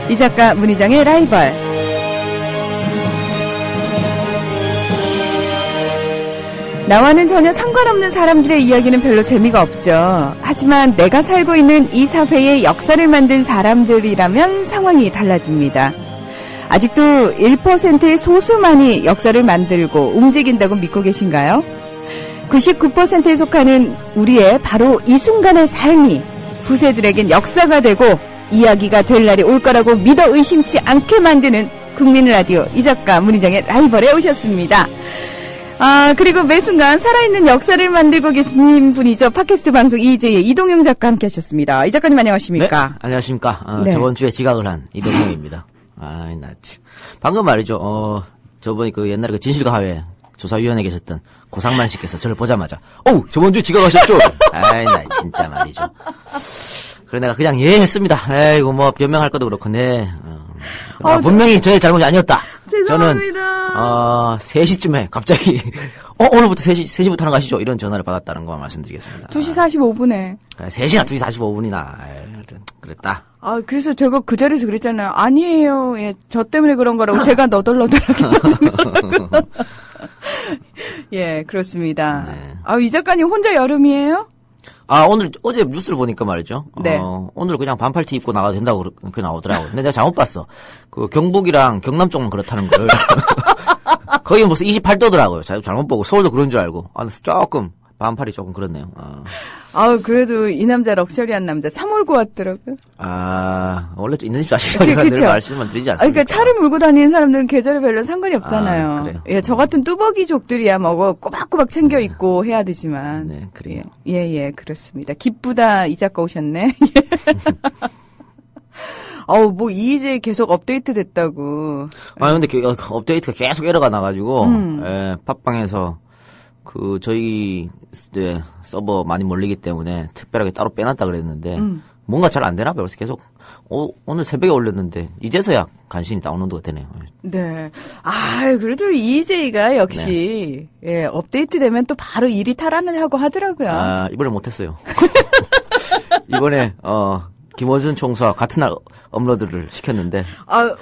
이 작가 문희정의 라이벌. 나와는 전혀 상관없는 사람들의 이야기는 별로 재미가 없죠. 하지만 내가 살고 있는 이 사회의 역사를 만든 사람들이라면 상황이 달라집니다. 아직도 1%의 소수만이 역사를 만들고 움직인다고 믿고 계신가요? 99%에 속하는 우리의 바로 이 순간의 삶이 후세들에겐 역사가 되고 이야기가 될 날이 올 거라고 믿어 의심치 않게 만드는 국민라디오 이 작가 문희정의 라이벌에 오셨습니다. 그리고 매 순간 살아있는 역사를 만들고 계신 분이죠. 팟캐스트 방송 EJ의 이동영 작가 함께 하셨습니다. 이 작가님 안녕하십니까? 네, 안녕하십니까. 네. 저번 주에 지각을 한 이동영입니다. 나 참. 방금 말이죠. 저번에 그 옛날에 그 진실가회 조사위원회 계셨던 고상만 씨께서 저를 보자마자, 저번 주에 지각하셨죠? 나 진짜 말이죠. 그래 내가 그냥 예 했습니다. 에이고 뭐 변명할 것도 그렇고, 네. 분명히 저의 잘못이 아니었다. 죄송합니다. 저는 3시쯤에 갑자기 오늘부터 3시부터 하는 거 아시죠? 이런 전화를 받았다는 거 말씀드리겠습니다. 2시 45분에. 3시나 2시 45분이나 그랬다. 그래서 제가 그 자리에서 그랬잖아요. 아니에요. 예, 저 때문에 그런 거라고 제가 너덜너덜하게. 예, 그렇습니다. 네. 이 작가님 혼자 여름이에요? 어제 뉴스를 보니까 말이죠. 네. 오늘 그냥 반팔티 입고 나가도 된다고 그렇게 나오더라고요. 근데 내가 잘못 봤어. 그 경북이랑 경남 쪽만 그렇다는 걸. 거기 무슨 28도더라고요. 잘못 보고 서울도 그런 줄 알고. 조금 반팔이 조금 그렇네요. 그래도 이 남자 럭셔리한 남자 차 몰고 왔더라고요. 원래 좀 있는 집 아시죠? 늘 말씀만 드리지 않습니까? 그러니까 차를 몰고 다니는 사람들은 계절에 별로 상관이 없잖아요. 그래요? 예, 저 같은 뚜벅이족들이야 뭐 꼬박꼬박 챙겨 입고 해야 되지만. 네, 그래요. 예, 그렇습니다. 기쁘다 이 작가 오셨네. 뭐 이제 계속 업데이트 됐다고. 근데 업데이트가 계속 에러가 나가지고, 팟빵에서 저희 서버 많이 몰리기 때문에 특별하게 따로 빼놨다 그랬는데, 뭔가 잘 안 되나 봐요. 그래서 계속, 오늘 새벽에 올렸는데, 이제서야 간신히 다운로드가 되네요. 네. 그래도 EJ가 역시, 네. 예, 업데이트 되면 또 바로 일이 탈환을 하고 하더라고요. 이번에 못했어요. 이번에, 김어준 총수와 같은 날 업로드를 시켰는데.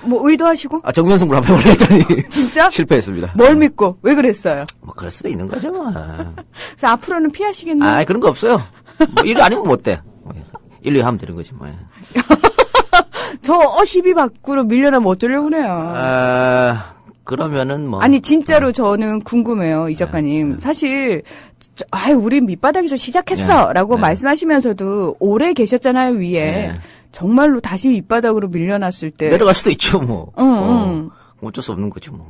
뭐 의도하시고? 정면승부를 한번 올렸더니. 진짜? 실패했습니다. 뭘 믿고? 왜 그랬어요? 그럴 수도 있는 거죠. 그래서 앞으로는 피하시겠네요. 그런 거 없어요. 일 아니면 못 돼. 1, 2 하면 되는 거지, 뭐. 저 12 밖으로 밀려나면 어쩌려고 그래요. 그러면은 뭐. 아니, 진짜로 저는 궁금해요, 이 작가님. 네. 사실, 우린 밑바닥에서 시작했어! 라고 말씀하시면서도 오래 계셨잖아요, 위에. 네. 정말로 다시 밑바닥으로 밀려났을 때. 내려갈 수도 있죠, 뭐. 어쩔 수 없는 거죠, 뭐.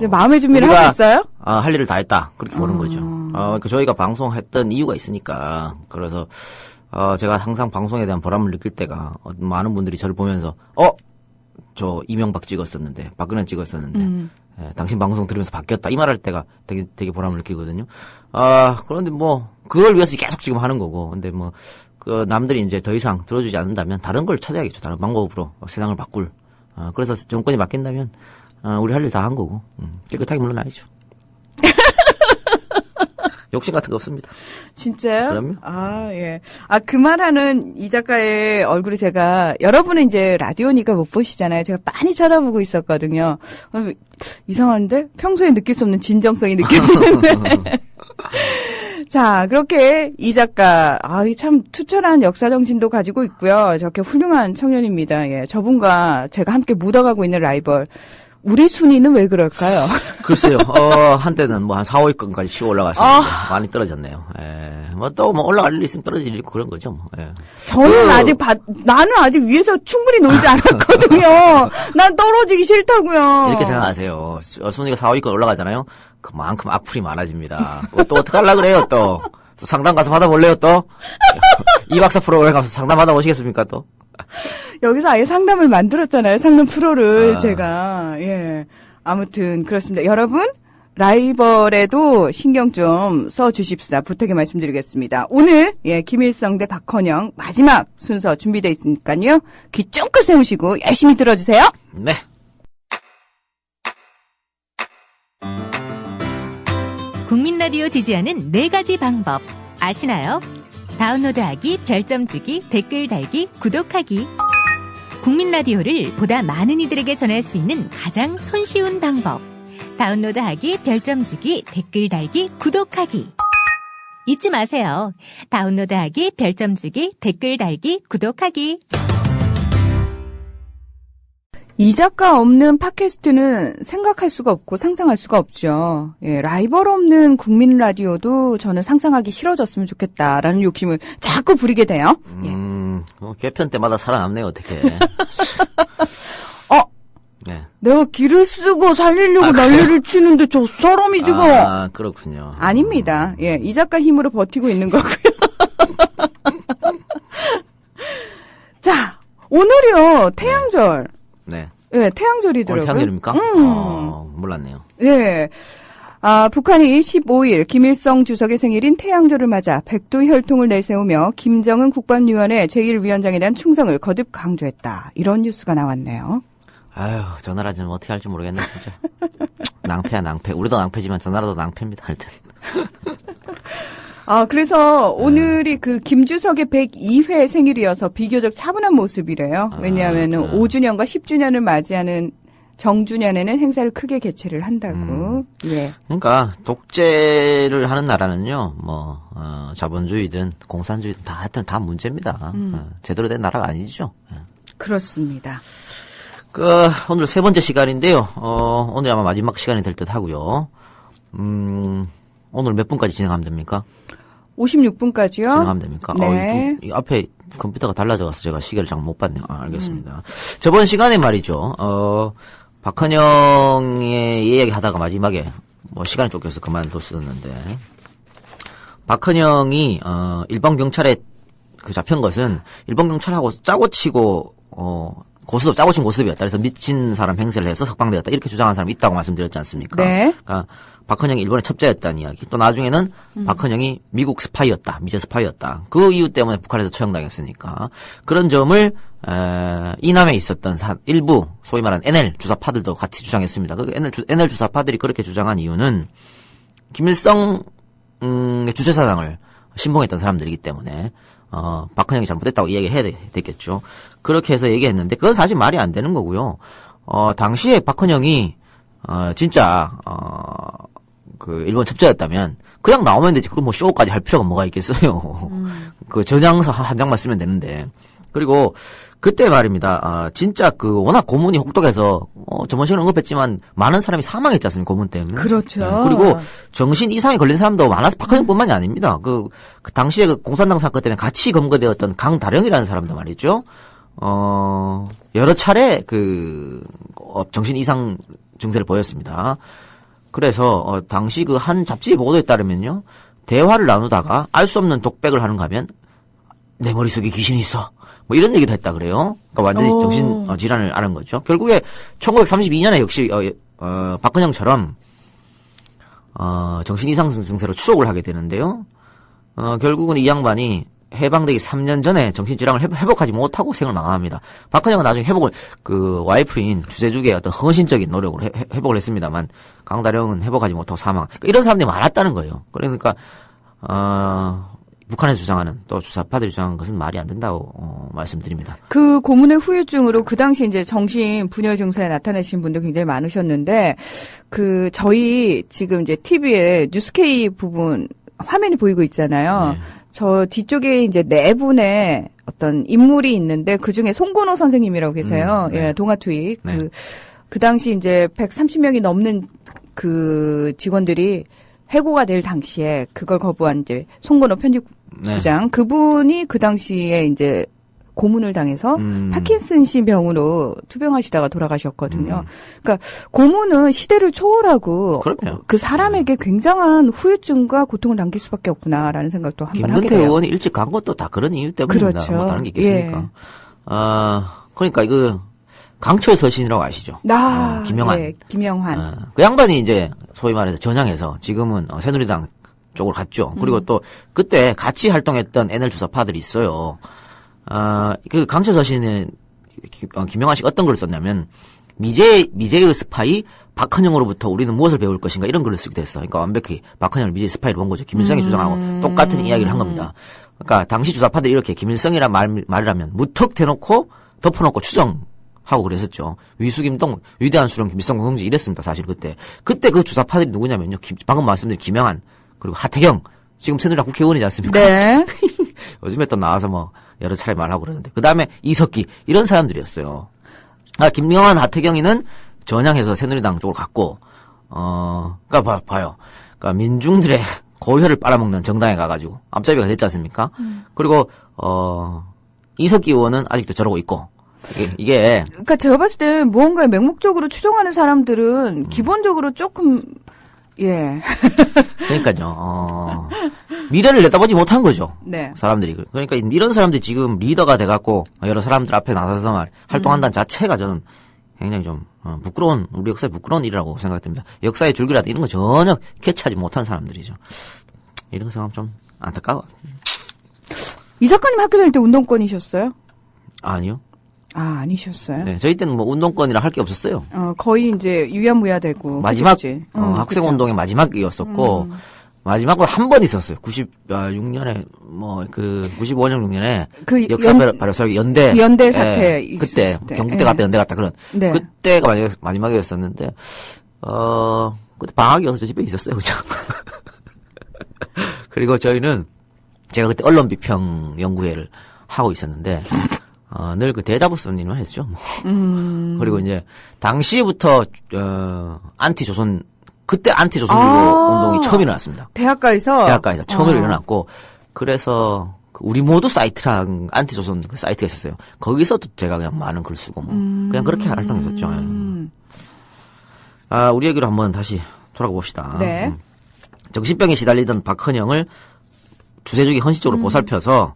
마음의 준비를 하셨어요? 할 일을 다 했다. 그렇게 보는 거죠. 저희가 방송했던 이유가 있으니까. 그래서, 제가 항상 방송에 대한 보람을 느낄 때가, 많은 분들이 저를 보면서, 저 이명박 찍었었는데, 박근혜 찍었었는데, 당신 방송 들으면서 바뀌었다. 이 말할 때가 되게 보람을 느끼거든요. 그런데 뭐, 그걸 위해서 계속 지금 하는 거고. 근데 뭐, 남들이 이제 더 이상 들어주지 않는다면 다른 걸 찾아야겠죠. 다른 방법으로 세상을 바꿀. 그래서 정권이 바뀐다면, 우리 할 일 다 한 거고, 깨끗하게 물러나야죠. 욕심 같은 거 없습니다. 진짜요? 그럼요. 예. 그 말하는 이 작가의 얼굴을 제가, 여러분은 이제 라디오니까 못 보시잖아요. 제가 많이 쳐다보고 있었거든요. 이상한데? 평소에 느낄 수 없는 진정성이 느껴지는데. 자, 그렇게 이 작가, 참 투철한 역사 정신도 가지고 있고요. 저렇게 훌륭한 청년입니다. 예. 저분과 제가 함께 묻어가고 있는 라이벌. 우리 순위는 왜 그럴까요? 글쎄요, 한때는 뭐 한 4, 5위권까지 치고 올라갔었는데, 많이 떨어졌네요. 올라갈 일 있으면 떨어질 일 있고 그런 거죠, 뭐. 저는 나는 아직 위에서 충분히 놀지 않았거든요. 난 떨어지기 싫다고요. 이렇게 생각하세요. 순위가 4, 5위권 올라가잖아요? 그만큼 악플이 많아집니다. 또 어떡하려고 그래요, 또. 상담 가서 받아볼래요, 또? 이 박사 프로그램 가서 상담 받아보시겠습니까, 또? 여기서 아예 상담을 만들었잖아요. 상담 프로를 제가. 예. 아무튼 그렇습니다. 여러분 라이벌에도 신경 좀 써주십사 부탁의 말씀드리겠습니다. 오늘 김일성 대 박헌영 마지막 순서 준비되어 있으니까요. 귀 쫑긋 세우시고 열심히 들어주세요. 네. 국민라디오 지지하는 4가지 방법 아시나요? 다운로드하기, 별점 주기, 댓글 달기, 구독하기. 국민 라디오를 보다 많은 이들에게 전할 수 있는 가장 손쉬운 방법. 다운로드하기, 별점 주기, 댓글 달기, 구독하기. 잊지 마세요. 다운로드하기, 별점 주기, 댓글 달기, 구독하기. 이 작가 없는 팟캐스트는 생각할 수가 없고 상상할 수가 없죠. 예, 라이벌 없는 국민 라디오도 저는 상상하기 싫어졌으면 좋겠다라는 욕심을 자꾸 부리게 돼요. 개편 때마다 살아남네요, 어떻게. 네. 내가 길을 쓰고 살리려고 난리를 치는데 저 사람이 지금. 아, 그렇군요. 아닙니다. 예, 이 작가 힘으로 버티고 있는 거고요. 자, 오늘이요, 태양절. 네. 예, 태양절이더라고요. 오늘 태양절입니까? 몰랐네요. 예. 북한이 15일 김일성 주석의 생일인 태양절을 맞아 백두혈통을 내세우며 김정은 국방위원회 제1위원장에 대한 충성을 거듭 강조했다. 이런 뉴스가 나왔네요. 아유, 저 나라 좀 어떻게 할지 모르겠네, 진짜. 낭패야, 낭패. 우리도 낭패지만 저 나라도 낭패입니다, 하여튼. 그래서 오늘이 그 김주석의 102회 생일이어서 비교적 차분한 모습이래요. 왜냐하면은 5주년과 10주년을 맞이하는 정주년에는 행사를 크게 개최를 한다고. 예. 그러니까 독재를 하는 나라는요, 자본주의든 공산주의든 하여튼 다 문제입니다. 제대로 된 나라가 아니죠. 그렇습니다. 오늘 세 번째 시간인데요. 오늘 아마 마지막 시간이 될 듯 하고요. 오늘 몇 분까지 진행하면 됩니까? 56분까지요. 진행하면 됩니까? 네. 이 앞에 컴퓨터가 달라져서 제가 시계를 잘 못 봤네요. 알겠습니다. 저번 시간에 말이죠. 박헌영의 이야기 하다가 마지막에 시간이 쫓겨서 그만뒀었는데 박헌영이 일본 경찰에 잡힌 것은 일본 경찰하고 짜고 치고 짜고 친 고스톱이었다. 그래서 미친 사람 행세를 해서 석방되었다. 이렇게 주장하는 사람이 있다고 말씀드렸지 않습니까? 네. 그러니까 박헌영이 일본의 첩자였다는 이야기. 또 나중에는 박헌영이 미국 스파이였다. 미제 스파이였다. 그 이유 때문에 북한에서 처형당했으니까. 그런 점을 이남에 있었던 일부 소위 말하는 NL 주사파들도 같이 주장했습니다. 그 NL 주사파들이 그렇게 주장한 이유는 김일성의 주체사상을 신봉했던 사람들이기 때문에 박헌영이 잘못됐다고 이야기해야 되겠죠. 그렇게 해서 얘기했는데 그건 사실 말이 안 되는 거고요. 당시에 박헌영이 진짜 일본 첩자였다면 그냥 나오면 되지. 그걸 쇼까지 할 필요가 뭐가 있겠어요. 그 전향서 한 장만 쓰면 되는데. 그리고 그때 말입니다. 진짜 워낙 고문이 혹독해서 저번 시간에 언급했지만 많은 사람이 사망했지 않습니까? 고문 때문에. 그렇죠. 네. 그리고 정신 이상이 걸린 사람도 많아서 박헌영뿐만이 아닙니다. 그 당시에 공산당 사건 때문에 같이 검거되었던 강다령이라는 사람도 말이죠. 여러 차례 정신 이상 증세를 보였습니다. 그래서 당시 한 잡지 보도에 따르면요. 대화를 나누다가 알 수 없는 독백을 하는가 하면 내 머릿속에 귀신이 있어. 이런 얘기도 했다 그래요. 그러니까 완전히 정신 질환을 앓은 거죠. 결국에 1932년에 역시 박헌영처럼 정신 이상 증세로 추록을 하게 되는데요. 결국은 이 양반이 해방되기 3년 전에 정신질환을 회복하지 못하고 생을 마감합니다. 박헌영은 나중에 회복을 와이프인 주세죽의 어떤 헌신적인 노력으로 회복을 했습니다만 강다령은 회복하지 못하고 사망. 그러니까 이런 사람들이 많았다는 거예요. 그러니까 북한에서 주장하는 또 주사파들이 주장하는 것은 말이 안 된다고 말씀드립니다. 그 고문의 후유증으로 그 당시 이제 정신 분열 증세에 나타내신 분들 굉장히 많으셨는데 저희 지금 이제 TV에 뉴스K 부분 화면이 보이고 있잖아요. 네. 저 뒤쪽에 이제 네 분의 어떤 인물이 있는데 그 중에 송건호 선생님이라고 계세요. 네. 예, 동아투익. 네. 그 당시 이제 130명이 넘는 직원들이 해고가 될 당시에 그걸 거부한 이제 송건호 편집부장. 네. 그분이 그 당시에 이제 고문을 당해서 파킨슨씨 병으로 투병하시다가 돌아가셨거든요. 그러니까 고문은 시대를 초월하고 그럼요. 그 사람에게 굉장한 후유증과 고통을 남길 수밖에 없구나라는 생각도 한번 하게 김근태 돼요. 의원이 일찍 간 것도 다 그런 이유 때문입니다. 그렇죠. 다른 게 있겠습니까? 예. 그러니까 강철 서신이라고 아시죠? 김영환. 네, 김영환. 그 양반이 이제 소위 말해서 전향해서 지금은 새누리당 쪽으로 갔죠. 그리고 또 그때 같이 활동했던 NL 주사파들이 있어요. 그 강철 서신에 김영환 씨가 어떤 글을 썼냐면 미제의 스파이 박헌영으로부터 우리는 무엇을 배울 것인가 이런 글을 쓰기도 했어. 그러니까 완벽히 박헌영을 미제의 스파이로 본 거죠. 김일성이 주장하고 똑같은 이야기를 한 겁니다. 그러니까 당시 주사파들이 이렇게 김일성이란 말을 하면 무턱 대놓고 덮어놓고 추정하고 그랬었죠. 위수김동, 위대한 수령 김일성 동지 이랬습니다. 사실 그때 그 주사파들이 누구냐면요. 방금 말씀드린 김영한 그리고 하태경 지금 새누리당 국회의원이지 않습니까? 네. 요즘에 또 나와서 뭐 여러 차례 말하고 그러는데 그 다음에 이석기 이런 사람들이었어요. 김영한, 하태경이는 전향해서 새누리당 쪽으로 갔고 그러니까 봐요. 그러니까 민중들의 고혈을 빨아먹는 정당에 가가지고 앞잡이가 됐지 않습니까? 그리고 이석기 의원은 아직도 저러고 있고 이게 그러니까 제가 봤을 때 무언가에 맹목적으로 추종하는 사람들은 기본적으로 조금 예. 그러니까요. 미래를 내다보지 못한 거죠. 네. 사람들이. 그러니까 이런 사람들이 지금 리더가 돼갖고 여러 사람들 앞에 나서서 활동한다는 자체가 저는 굉장히 좀 부끄러운, 우리 역사에 부끄러운 일이라고 생각됩니다. 역사의 줄기라든 이런 거 전혀 캐치하지 못한 사람들이죠. 이런 생각 좀 안타까워. 이 작가님 학교 다닐 때 운동권이셨어요? 아니요. 아니셨어요? 네, 저희 때는 뭐 운동권이라 할 게 없었어요. 거의 이제 유야무야 되고. 마지막, 학생운동의 마지막이었었고, 마지막으로 한 번 있었어요. 96년에, 95년, 6년에. 역사 발효설 연대 사태. 네, 그때, 경북대 갔다 연대 갔다 그런. 네. 그때가 마지막이었었는데, 그때 방학이어서 저 집에 있었어요, 그죠? 그리고 저희는, 제가 그때 언론비평 연구회를 하고 있었는데, 늘 그 대자보스런 일만 했죠. 뭐. 그리고 이제 당시부터 안티조선 그때 안티조선주의 운동이 처음 일어났습니다. 대학가에서 처음으로 일어났고 그래서 우리 모두 사이트랑 안티조선 그 사이트가 있었어요. 거기서도 제가 그냥 많은 글 쓰고 뭐 그냥 그렇게 활동했었죠. 우리 얘기로 한번 다시 돌아가 봅시다. 네. 정신병에 시달리던 박헌영을 주세죽이 헌신적으로 보살펴서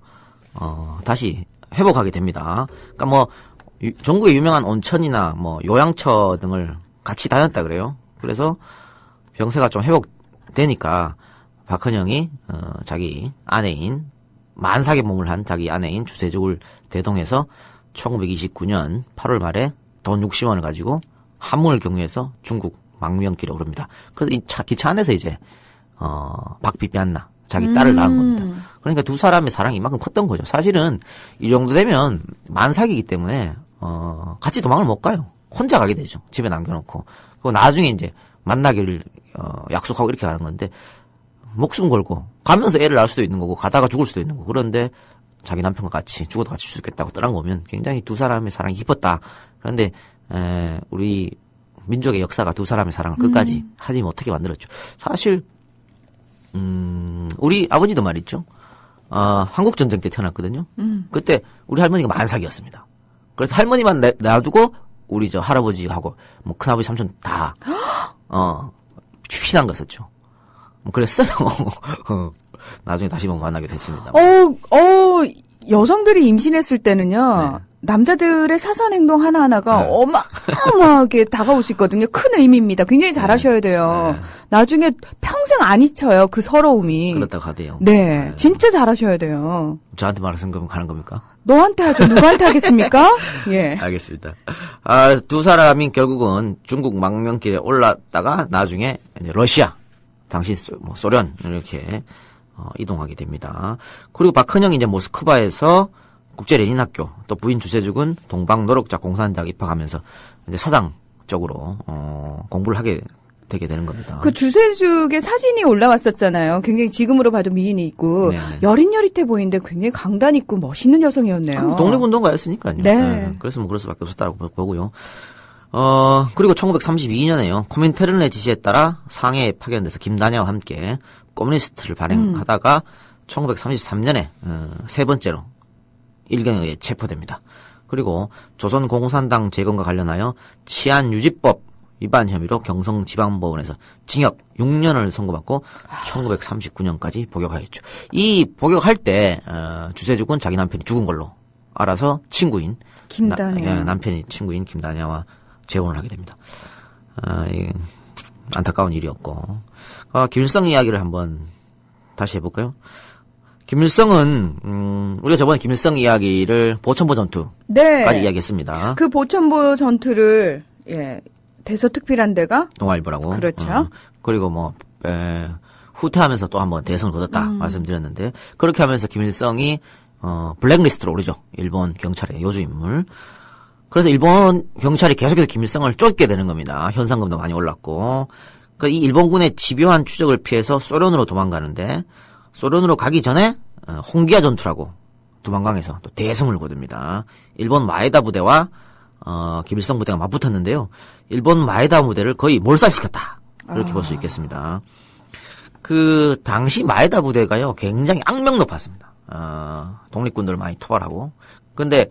다시 회복하게 됩니다. 그러니까 뭐 전국에 유명한 온천이나 뭐 요양처 등을 같이 다녔다 그래요. 그래서 병세가 좀 회복되니까 박헌영이 자기 아내인 만삭의 몸을 한 자기 아내인 주세죽을 대동해서 1929년 8월 말에 돈 60원을 가지고 한문을 경유해서 중국 망명길에 오릅니다. 그래서 이 기차 안에서 이제 박비비안나 자기 딸을 낳은 겁니다. 그러니까 두 사람의 사랑이 이만큼 컸던 거죠. 사실은 이 정도 되면 만삭이기 때문에 같이 도망을 못 가요. 혼자 가게 되죠. 집에 남겨놓고. 그리고 나중에 이제 만나기를 약속하고 이렇게 가는 건데 목숨 걸고 가면서 애를 낳을 수도 있는 거고 가다가 죽을 수도 있는 거고 그런데 자기 남편과 같이 죽어도 같이 죽겠다고 떠난 거면 굉장히 두 사람의 사랑이 깊었다. 그런데 우리 민족의 역사가 두 사람의 사랑을 끝까지 하지 못하게 만들었죠. 사실 우리 아버지도 말이죠. 한국전쟁 때 태어났거든요. 그때 우리 할머니가 만삭이었습니다. 그래서 할머니만 놔두고 우리 저 할아버지하고 뭐 큰아버지 삼촌 다 피난 갔었죠. 뭐 그랬어요. 나중에 다시 한번 만나게 됐습니다. 여성들이 임신했을 때는요. 네. 남자들의 사소한 행동 하나하나가 네. 어마어마하게 다가올 수 있거든요. 큰 의미입니다. 굉장히 잘하셔야 돼요. 네. 나중에 평생 안 잊혀요. 그 서러움이. 그렇다고 하대요. 네. 진짜 잘하셔야 돼요. 저한테 말하신 거면 가는 겁니까? 너한테 하죠. 누구한테 하겠습니까? 예. 알겠습니다. 두 사람이 결국은 중국 망명길에 올랐다가 나중에 이제 러시아, 당시 소련 이렇게 이동하게 됩니다. 그리고 박헌영이 이제 모스크바에서 국제 레닌학교 또 부인 주세죽은 동방 노력자 공산대학 입학하면서 이제 사당적으로 공부를 하게 되게 되는 겁니다. 그 주세죽의 사진이 올라왔었잖아요. 굉장히 지금으로 봐도 미인이 있고 네네. 여릿여릿해 보이는데 굉장히 강단 있고 멋있는 여성이었네요. 독립운동가였으니까요. 네. 그래서 뭐 그럴 수밖에 없었다고 보고요. 그리고 1932년에요. 코민테른의 지시에 따라 상해에 파견돼서 김다냐와 함께 커뮤니스트를 발행하다가 1933년에 세 번째로 일경에 의해 체포됩니다. 그리고 조선공산당 재건과 관련하여 치안유지법 위반 혐의로 경성지방법원에서 징역 6년을 선고받고 1939년까지 복역하였죠. 이 복역할 때 주세죽은 자기 남편이 죽은 걸로 알아서 친구인 김다냐 남편이 친구인 김다냐와 재혼을 하게 됩니다. 안타까운 일이었고 김일성 이야기를 한번 다시 해볼까요? 김일성은 우리가 저번에 김일성 이야기를 보천보 전투까지 네. 이야기했습니다. 그 보천보 전투를 대서특필한 데가 동아일보라고. 그렇죠. 그리고 뭐 후퇴하면서 또 한번 대선을 거뒀다 말씀드렸는데 그렇게 하면서 김일성이 블랙리스트로 오르죠. 일본 경찰의 요주 인물. 그래서 일본 경찰이 계속해서 김일성을 쫓게 되는 겁니다. 현상금도 많이 올랐고. 이 일본군의 집요한 추적을 피해서 소련으로 도망가는데, 소련으로 가기 전에 홍기아 전투라고 두만강에서 또 대승을 거둡니다. 일본 마에다 부대와 김일성 부대가 맞붙었는데요. 일본 마에다 부대를 거의 몰살시켰다. 그렇게 볼 수 있겠습니다. 그 당시 마에다 부대가요 굉장히 악명 높았습니다. 독립군들을 많이 토벌하고. 근데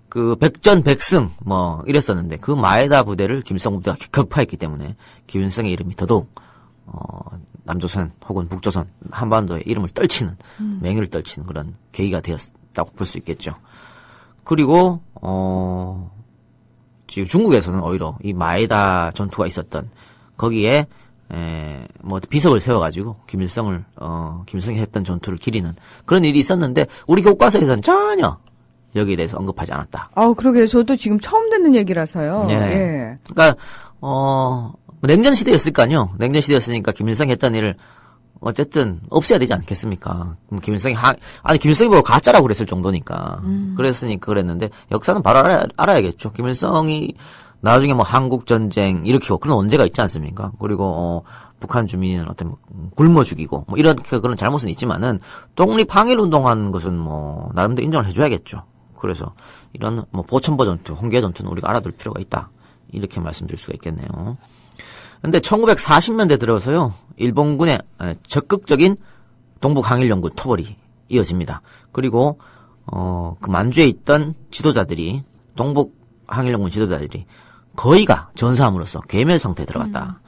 그 백전백승 뭐 이랬었는데 그 마에다 부대를 김일성 부대가 격파했기 때문에 김일성의 이름이 더더욱 남조선 혹은 북조선 한반도의 이름을 떨치는 맹위를 떨치는 그런 계기가 되었다고 볼 수 있겠죠. 그리고 지금 중국에서는 오히려 이 마에다 전투가 있었던 거기에 뭐 비석을 세워가지고 김일성이 했던 전투를 기리는 그런 일이 있었는데 우리 교과서에서는 전혀 여기에 대해서 언급하지 않았다. 그러게요. 저도 지금 처음 듣는 얘기라서요. 네. 예. 그러니까 냉전 시대였을까요? 냉전 시대였으니까 김일성이 했던 일을 어쨌든 없애야 되지 않겠습니까? 그럼 김일성이 뭐 가짜라고 그랬을 정도니까. 그랬으니까 그랬는데 역사는 바로 알아야겠죠. 김일성이 나중에 뭐 한국 전쟁 일으키고 그런 언제가 있지 않습니까? 그리고 북한 주민은 어떤 굶어 죽이고 뭐 이런 그런 잘못은 있지만은 독립 항일 운동한 것은 뭐 나름대로 인정을 해줘야겠죠. 그래서 이런 뭐 보천보 전투, 홍기아 전투는 우리가 알아둘 필요가 있다. 이렇게 말씀드릴 수가 있겠네요. 근데 1940년대 들어서요, 일본군의 적극적인 동북항일연군 토벌이 이어집니다. 그리고, 그 만주에 있던 지도자들이, 동북항일연군 지도자들이 거의가 전사함으로써 괴멸 상태에 들어갔다.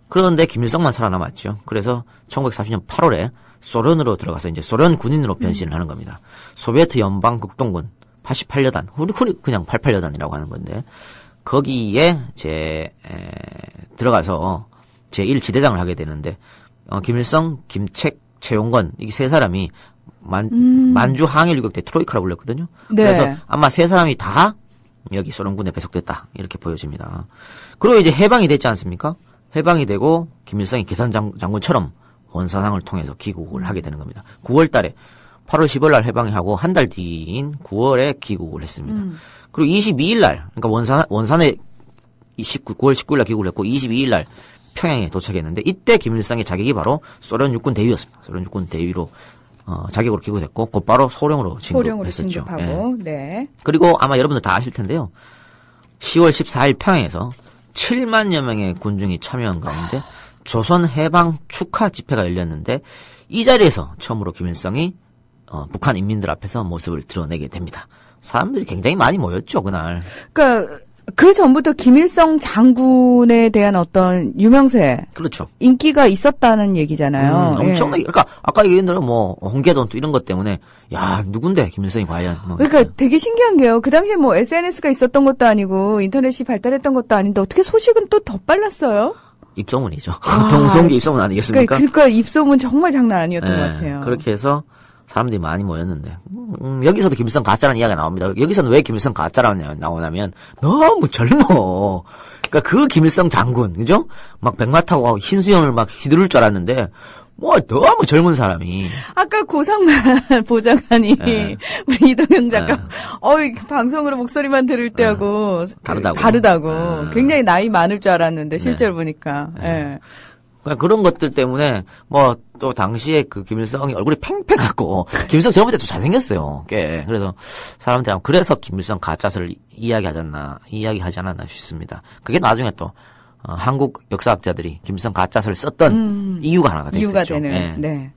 그런데 김일성만 살아남았죠. 그래서 1940년 8월에 소련으로 들어가서 이제 소련 군인으로 변신을 하는 겁니다. 소비에트 연방 극동군 88여단, 우리 그냥 88여단이라고 하는 건데, 거기에 들어가서 제1지대장을 하게 되는데, 김일성, 김책, 최용건, 이 세 사람이 만주 항일 유격 때 트로이카라고 불렸거든요. 네. 그래서 아마 세 사람이 다 여기 소련군에 배속됐다. 이렇게 보여집니다. 그리고 이제 해방이 됐지 않습니까? 해방이 되고, 김일성이 기선장군처럼 원산항을 통해서 귀국을 하게 되는 겁니다. 9월 달에, 8월 10월 날 해방이 하고 한 달 뒤인 9월에 귀국을 했습니다. 그리고 22일 날, 그러니까 원산에 9월 19일 날 귀국을 했고 22일 날 평양에 도착했는데 이때 김일성의 자격이 바로 소련 육군 대위였습니다. 소련 육군 대위로 자격으로 귀국했고 곧바로 소령으로 진급했었죠. 진급하고, 네. 그리고 아마 여러분들 다 아실 텐데요. 10월 14일 평양에서 7만여 명의 군중이 참여한 가운데 조선 해방 축하 집회가 열렸는데 이 자리에서 처음으로 김일성이 북한 인민들 앞에서 모습을 드러내게 됩니다. 사람들이 굉장히 많이 모였죠, 그날. 그러니까 그 전부터 김일성 장군에 대한 어떤 유명세, 그렇죠. 인기가 있었다는 얘기잖아요. 엄청나게. 그러니까 아까 얘기한 대로 뭐 홍기아 전투 이런 것 때문에 야 누군데 김일성이 과연. 그러니까 되게 신기한 게요. 그 당시에 뭐 SNS가 있었던 것도 아니고 인터넷이 발달했던 것도 아닌데 어떻게 소식은 또 더 빨랐어요? 입소문이죠. 동성계 입소문 아니겠습니까? 그러니까 입소문 정말 장난 아니었던 것 같아요. 그렇게 해서 사람들이 많이 모였는데 여기서도 김일성 가짜라는 이야기가 나옵니다. 여기서는 왜 김일성 가짜라는 나오냐면 너무 젊어. 그러니까 그 김일성 장군, 그죠? 막 백마 타고 흰수염을 막 휘두를 줄 알았는데 뭐 너무 젊은 사람이. 아까 고상만 보좌관이 우리 이동영 작가 방송으로 목소리만 들을 때하고 다르다고. 굉장히 나이 많을 줄 알았는데 실제로 보니까. 그러니까 그런 것들 때문에 뭐 또 당시에 그 김일성이 얼굴이 팽팽하고 김일성 저번에 또 잘생겼어요. 꽤. 그래서 사람들이 그래서 김일성 가짜를 이야기하지 않았나 싶습니다. 그게 나중에 또 한국 역사학자들이 김일성 가짜를 썼던 이유가 하나가 됐었죠. 이유가 되는. 네.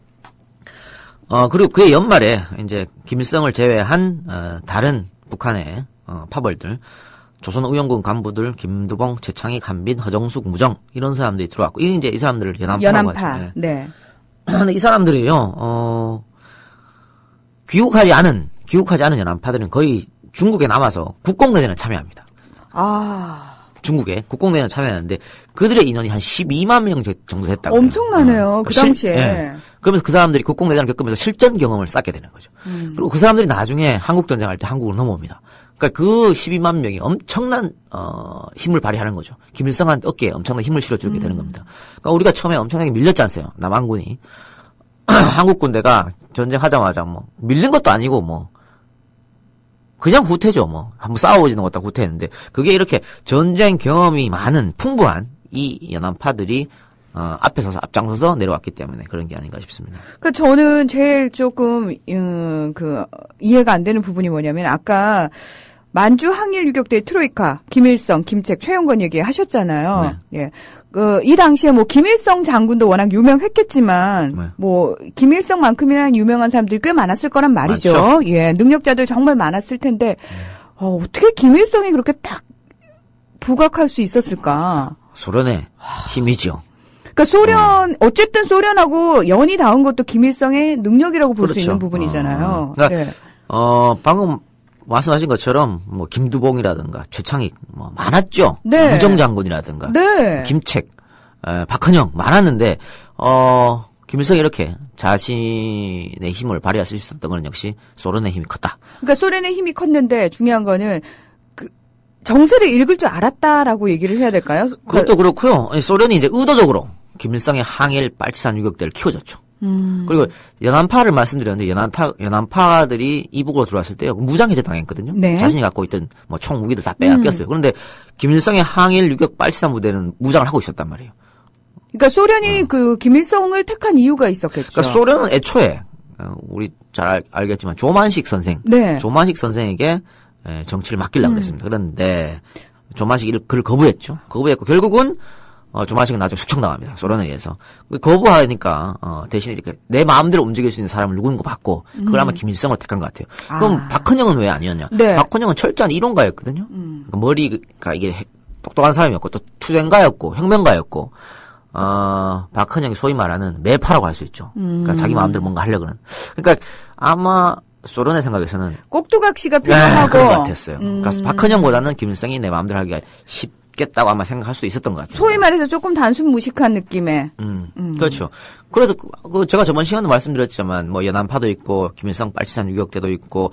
그리고 그의 연말에 이제 김일성을 제외한 다른 북한의 파벌들, 조선의용군 간부들, 김두봉, 최창익, 한빈, 허정숙, 무정 이런 사람들이 들어왔고 이게 이제 이 사람들을 연합파라고 하죠. 네. 근데 이 사람들이요, 귀국하지 않은 연합파들은 거의 중국에 남아서 국공대전에 참여합니다. 중국에 국공대전에 참여하는데 그들의 인원이 한 12만 명 정도 됐다고. 엄청나네요. 그 당시에. 그러면서 그 사람들이 국공대전을 겪으면서 실전 경험을 쌓게 되는 거죠. 그리고 그 사람들이 나중에 한국전쟁 할 때 한국으로 넘어옵니다. 그러니까 그 12만 명이 엄청난 힘을 발휘하는 거죠. 김일성한테 어깨에 엄청난 힘을 실어주게 되는 겁니다. 그러니까 우리가 처음에 엄청나게 밀렸지 않았어요. 남한군이. 한국 군대가 전쟁하자마자 뭐 밀린 것도 아니고 뭐 그냥 후퇴죠, 뭐. 한번 싸워보지는 못하고 후퇴했는데, 그게 이렇게 전쟁 경험이 많은, 풍부한 이 연합파들이, 앞에 서서 앞장서서 내려왔기 때문에 그런 게 아닌가 싶습니다. 그러니까 저는 제일 조금, 이해가 안 되는 부분이 뭐냐면, 아까, 만주 항일 유격대 트로이카, 김일성, 김책, 최용건 얘기 하셨잖아요. 네. 예. 이 당시에 뭐, 김일성 장군도 워낙 유명했겠지만, 네. 뭐, 김일성만큼이나 유명한 사람들이 꽤 많았을 거란 말이죠. 많죠. 예. 능력자들 정말 많았을 텐데, 어떻게 김일성이 그렇게 딱 부각할 수 있었을까? 소련의 힘이죠. 그러니까 어쨌든 소련하고 연이 닿은 것도 김일성의 능력이라고 볼 수 그렇죠. 있는 부분이잖아요. 그러니까, 예. 방금 말씀하신 것처럼, 뭐, 김두봉이라든가, 최창익, 뭐, 많았죠. 네. 무정장군이라든가, 네. 김책, 박헌영, 많았는데, 김일성이 이렇게 자신의 힘을 발휘할 수 있었던 건 역시 소련의 힘이 컸다. 그러니까 소련의 힘이 컸는데 중요한 거는 정세를 읽을 줄 알았다라고 얘기를 해야 될까요? 그것도 그렇고요. 소련이 이제 의도적으로 김일성의 항일 빨치산 유격대를 키워줬죠. 그리고 연안파를 말씀드렸는데 연안파들이 이북으로 들어왔을 때 무장해제 당했거든요. 네. 자신이 갖고 있던 뭐 총 무기들 다 빼앗겼어요. 그런데 김일성의 항일 유격 빨치산 부대는 무장을 하고 있었단 말이에요. 그러니까 소련이 그 김일성을 택한 이유가 있었겠죠. 그러니까 소련은 애초에 우리 잘 알겠지만 조만식 선생, 네. 조만식 선생에게 정치를 맡기려고 그랬습니다. 그런데 조만식이 그를 거부했죠. 거부했고 결국은 조만식은 나중에 숙청당합니다. 소련에 의해서. 거부하니까 대신에 내 마음대로 움직일 수 있는 사람을 누구는 거 받고 그걸 아마 김일성을 택한 것 같아요. 그럼 박헌영은 왜 아니었냐? 네. 박헌영은 철저한 이론가였거든요. 그러니까 머리가 이게 똑똑한 사람이었고 또 투쟁가였고 혁명가였고 박헌영이 소위 말하는 매파라고 할 수 있죠. 그러니까 자기 마음대로 뭔가 하려고 하는. 그러니까 아마 소련의 생각에서는 꼭두각시가 필요하고 그런 것 같았어요. 그러니까 박헌영보다는 김일성이 내 마음대로 하기가 쉽겠다고 아마 생각할 수도 있었던 것 같아요. 소위 말해서 조금 단순 무식한 느낌의. 그렇죠. 그래서 제가 저번 시간에 말씀드렸지만 뭐 연안파도 있고 김일성 빨치산 유격대도 있고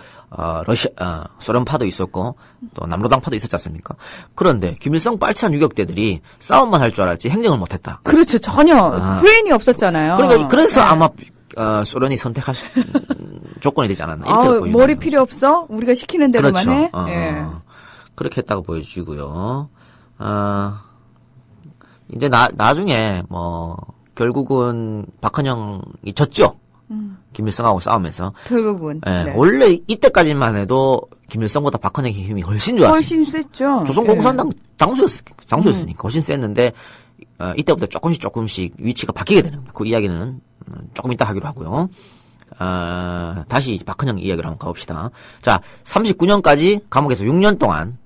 소련파도 있었고 또 남로당파도 있었지 않습니까? 그런데 김일성 빨치산 유격대들이 싸움만 할 줄 알았지 행정을 못했다. 그렇죠. 전혀 브레인이 없었잖아요. 그러니까 그래서 네. 아마 소련이 선택할 조건이 되지 않았나 이렇게 보이네요. 머리 필요 없어? 우리가 시키는 대로만 그렇죠. 해? 예. 그렇게 했다고 보여주고요. 이제 나중에 뭐 결국은 박헌영이 졌죠. 김일성하고 싸우면서. 결국은. 예, 네. 원래 이때까지만 해도 김일성보다 박헌영의 힘이 훨씬 좋았어요. 훨씬 셌죠. 조선공산당 장수였으니까 훨씬 셌는데 이때부터 조금씩 위치가 바뀌게 되는 겁니다. 그 이야기는 조금 이따 하기로 하고요. 다시 박헌영 이야기를 한번 가봅시다. 자, 39년까지 감옥에서 6년 동안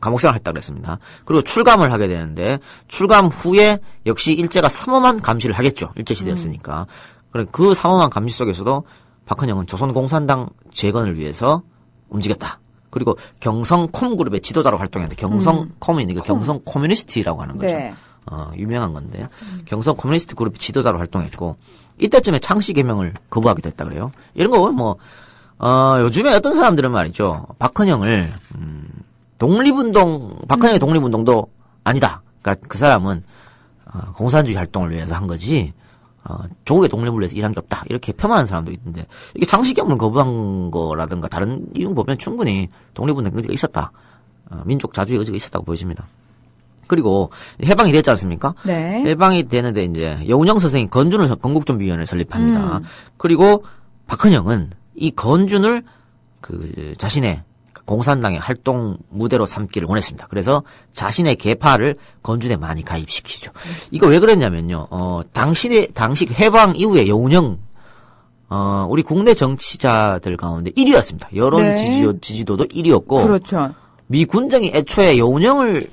감옥생활을 했다고 그랬습니다. 그리고 출감을 하게 되는데 출감 후에 역시 일제가 삼엄한 감시를 하겠죠. 일제시대였으니까. 그 삼엄한 감시 속에서도 박헌영은 조선공산당 재건을 위해서 움직였다. 그리고 경성콤그룹의 지도자로 활동했는데 경성콤이 경성 커뮤니스트라고 하는 거죠. 네. 유명한 건데 경성 커뮤니스트 그룹 지도자로 활동했고 이때쯤에 창씨개명을 거부하게 됐다 그래요. 이런 거 뭐 요즘에 어떤 사람들은 말이죠. 박헌영을 박헌영의 독립운동도 아니다. 그러니까 그 사람은 공산주의 활동을 위해서 한 거지 조국의 독립을 위해서 일한 게 없다. 이렇게 폄하하는 사람도 있는데 이게 창씨개명을 거부한 거라든가 다른 이유 보면 충분히 독립운동 의지가 있었다. 민족 자주의 의지가 있었다고 보여집니다. 그리고 해방이 됐지 않습니까? 네. 해방이 되는데 이제 여운형 선생이 건준을 건국준비위원회를 설립합니다. 그리고 박헌영은 이 건준을 자신의 공산당의 활동 무대로 삼기를 원했습니다. 그래서 자신의 계파를 건준에 많이 가입시키죠. 이거 왜 그랬냐면요. 당시 해방 이후에 여운형 우리 국내 정치자들 가운데 1위였습니다. 여론 네. 지지도도 1위였고 그렇죠. 미 군정이 애초에 여운형을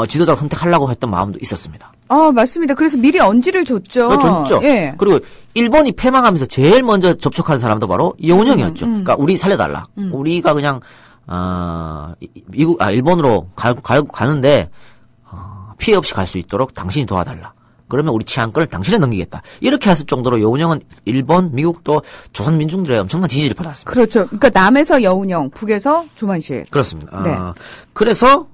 지도자로 선택하려고 했던 마음도 있었습니다. 맞습니다. 그래서 미리 언지를 줬죠. 줬죠. 예. 그리고 일본이 패망하면서 제일 먼저 접촉한 사람도 바로 여운형이었죠. 그러니까 우리 살려달라. 우리가 그냥 일본으로 가는데 피해 없이 갈 수 있도록 당신이 도와달라. 그러면 우리 치안권을 당신에 넘기겠다. 이렇게 했을 정도로 여운형은 일본, 미국도 조선 민중들의 엄청난 지지를 받았습니다. 그렇죠. 그러니까 남에서 여운형, 북에서 조만식. 그렇습니다. 네. 그래서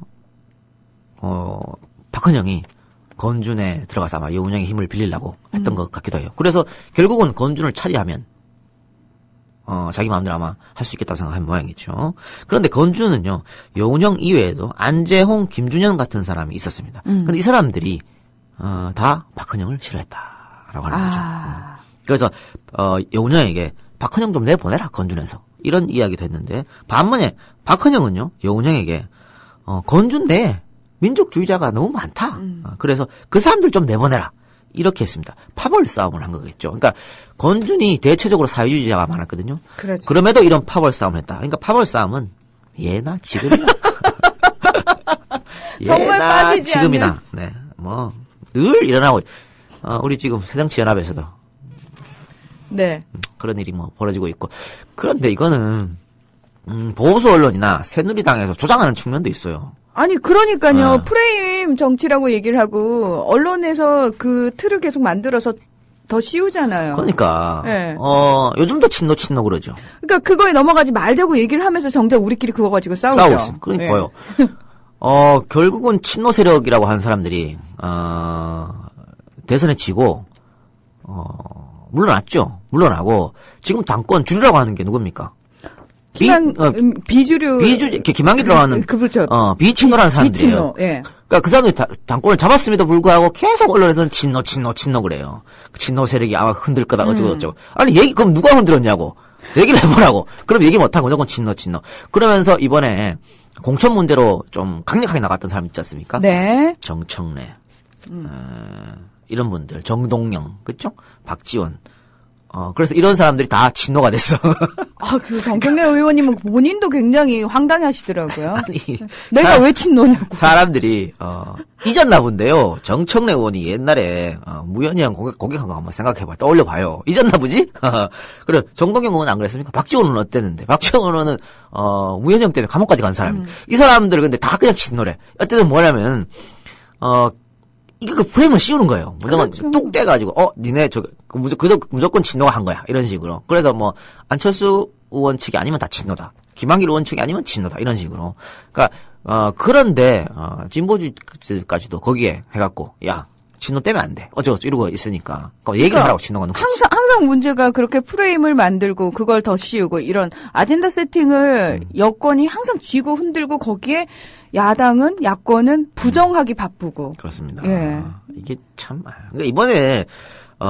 박헌영이 건준에 들어가서 아마 여운형의 힘을 빌리려고 했던 것 같기도 해요. 그래서 결국은 건준을 차지하면 자기 마음대로 아마 할 수 있겠다고 생각한 모양이죠. 그런데 건주는요, 여운형 이외에도 안재홍, 김준현 같은 사람이 있었습니다. 근데 이 사람들이, 다 박헌영을 싫어했다라고 하는 거죠. 그래서, 여운형에게 박헌영 좀 내보내라, 건준에서. 이런 이야기도 했는데, 반면에 박헌영은요, 여운형에게, 건준데 민족주의자가 너무 많다. 그래서 그 사람들 좀 내보내라. 이렇게 했습니다. 파벌 싸움을 한 거겠죠. 그러니까 건준이 대체적으로 사회주의자가 많았거든요. 그렇죠. 그럼에도 이런 파벌 싸움을 했다. 그러니까 파벌 싸움은 예나 지금이나. 정말 예나 빠지지 지금이나. 않는. 네, 뭐 늘 일어나고. 우리 지금 새정치연합에서도 네. 그런 일이 뭐 벌어지고 있고. 그런데 이거는 보수 언론이나 새누리당에서 조장하는 측면도 있어요. 아니 그러니까요. 프레임 정치라고 얘기를 하고 언론에서 그 틀을 계속 만들어서 더 씌우잖아요. 그러니까 네. 요즘도 친노 그러죠. 그러니까 그거에 넘어가지 말자고 얘기를 하면서 정작 우리끼리 그거 가지고 싸우고 있어요. 그러니까요. 결국은 친노 세력이라고 하는 사람들이 대선에 지고 물러나고 지금 당권 줄이라고 하는 게 누굽니까? 비주류 김한길이라고 하는 그렇죠. 비친노라는 사람들이에요. 비친노. 예. 그러니까 그 사람들이 당권을 잡았음에도 불구하고 계속 언론에서는 친노 그래요. 친노 세력이 아마 흔들 거다 어쩌고. 아니 그럼 누가 흔들었냐고. 얘기를 해보라고. 그럼 얘기 못하고 무조건 친노. 그러면서 이번에 공천 문제로 좀 강력하게 나갔던 사람 있지 않습니까? 네. 정청래. 이런 분들. 정동영. 그쵸? 박지원. 그래서 이런 사람들이 다 친노가 됐어. 그 정청래 의원님은 본인도 굉장히 황당해 하시더라고요. 아니, 내가 왜 친노냐고. 사람들이, 잊었나 본데요. 정청래 의원이 옛날에, 무현이형 공격한 거 한번 생각해봐. 떠올려봐요. 잊었나 보지? 그래, 정동영 의원은 안 그랬습니까? 박지원 의원은 어땠는데? 박지원 의원은, 무현이형 때문에 감옥까지 간 사람이. 이 사람들 근데 다 그냥 친노래. 어쨌든 뭐냐면, 이게 그 프레임을 씌우는 거예요. 무조건 그렇죠. 뚝 떼가지고, 니네 무조건 친노가 한 거야. 이런 식으로. 그래서 뭐, 안철수 의원 측이 아니면 다 친노다. 김한길 의원 측이 아니면 친노다. 이런 식으로. 그러니까, 그런데, 진보주의까지도 거기에 해갖고, 야, 친노 때문에 안 돼. 어쩌고 이러고 있으니까. 그러니까 얘기를 하라고 친노가 누구지. 항상 문제가 그렇게 프레임을 만들고 그걸 더 씌우고 이런 아젠다 세팅을 여권이 항상 쥐고 흔들고 거기에 야당은 야권은 부정하기 바쁘고. 그렇습니다. 예. 이게 참. 그러니까 이번에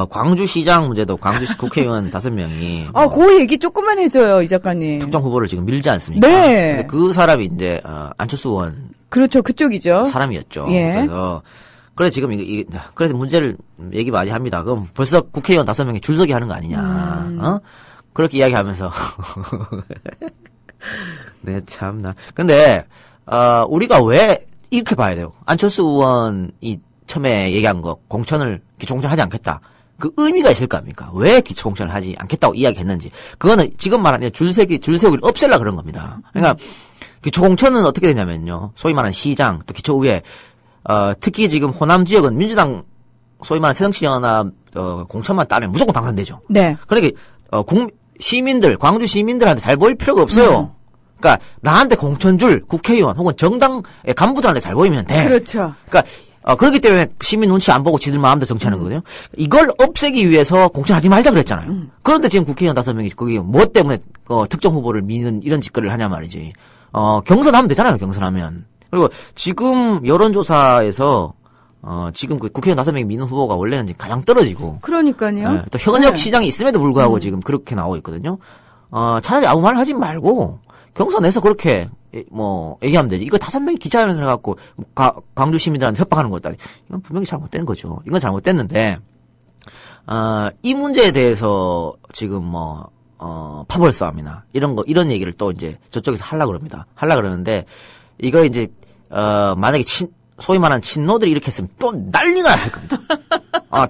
광주시장 문제도 광주시 국회의원 5명이 그 얘기 조금만 해줘요, 이 작가님. 특정 후보를 지금 밀지 않습니까? 네. 근데 그 사람이 이제 안철수 의원 그렇죠, 그쪽이죠. 사람이었죠. 예. 그래서 지금 그래서 문제를 얘기 많이 합니다. 그럼 벌써 국회의원 5명이 줄서기 하는 거 아니냐? 그렇게 이야기하면서 네, 참나. 근데 우리가 왜 이렇게 봐야 돼요? 안철수 의원이 처음에 얘기한 거 기초공천을 하지 않겠다. 그 의미가 있을 거 아닙니까? 왜 기초공천을 하지 않겠다고 이야기했는지. 그거는 지금 말하는 줄세우기를 없애려고 그런 겁니다. 그러니까 기초공천은 어떻게 되냐면요. 소위 말하는 시장, 또 기초의회, 특히 지금 호남 지역은 민주당 소위 말하는 새정치연합 공천만 따면 무조건 당선되죠. 네. 그러니까 광주 시민들한테 잘 보일 필요가 없어요. 그러니까 나한테 공천 줄 국회의원 혹은 정당 간부들한테 잘 보이면 돼. 그렇죠. 그러니까 그렇기 때문에 시민 눈치 안 보고 지들 마음대로 정치하는 거거든요. 이걸 없애기 위해서 공천하지 말자 그랬잖아요. 그런데 지금 국회의원 5명이 거기 뭐 때문에 특정 후보를 미는 이런 짓거리를 하냐 말이지. 경선하면 되잖아요. 경선하면. 그리고 지금 여론조사에서 지금 그 국회의원 5명이 미는 후보가 원래는 가장 떨어지고. 그러니까요. 네, 또 현역 시장이 있음에도 불구하고 지금 그렇게 나오고 있거든요. 차라리 아무 말 하지 말고 경선에서 그렇게 얘기하면 되지. 이거 5명이 기자회견을 해갖고 광주 시민들한테 협박하는 것도 아니. 이건 분명히 잘못된 거죠. 이건 잘못됐는데 이 문제에 대해서 지금 파벌 싸움이나 이런 얘기를 또 이제 저쪽에서 하려고 그럽니다. 하려고 그러는데 이거 이제 만약에 소위 말하는 친노들이 이렇게 했으면 또 난리가 났을 겁니다.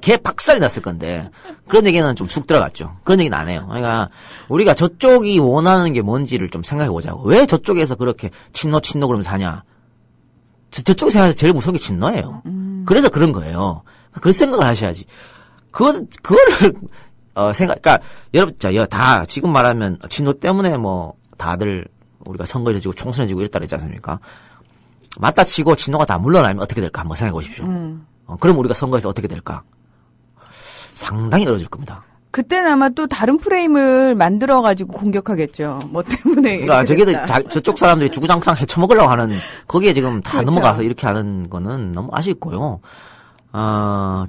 개 박살이 났을 건데 그런 얘기는 좀 쑥 들어갔죠. 그런 얘기는 안 해요. 그러니까 우리가 저쪽이 원하는 게 뭔지를 좀 생각해 보자고. 왜 저쪽에서 그렇게 친노 그러면서 하냐. 저쪽 생각해서 제일 무서운 게 친노예요. 그래서 그런 거예요. 그런 생각을 하셔야지. 그거를 그러니까 여러분 다 지금 말하면 친노 때문에 다들 우리가 선거에 지고 총선에 지고 이랬다 그랬지 않습니까? 맞다 치고 친노가 다 물러나면 어떻게 될까 한번 생각해 보십시오. 그럼 우리가 선거에서 어떻게 될까? 상당히 어려워질 겁니다. 그때는 아마 또 다른 프레임을 만들어가지고 공격하겠죠. 뭐 때문에. 그러니까 저기들 저쪽 사람들이 주구장창 헤쳐먹으려고 하는 거기에 지금 다 그렇죠. 넘어가서 이렇게 하는 거는 너무 아쉽고요.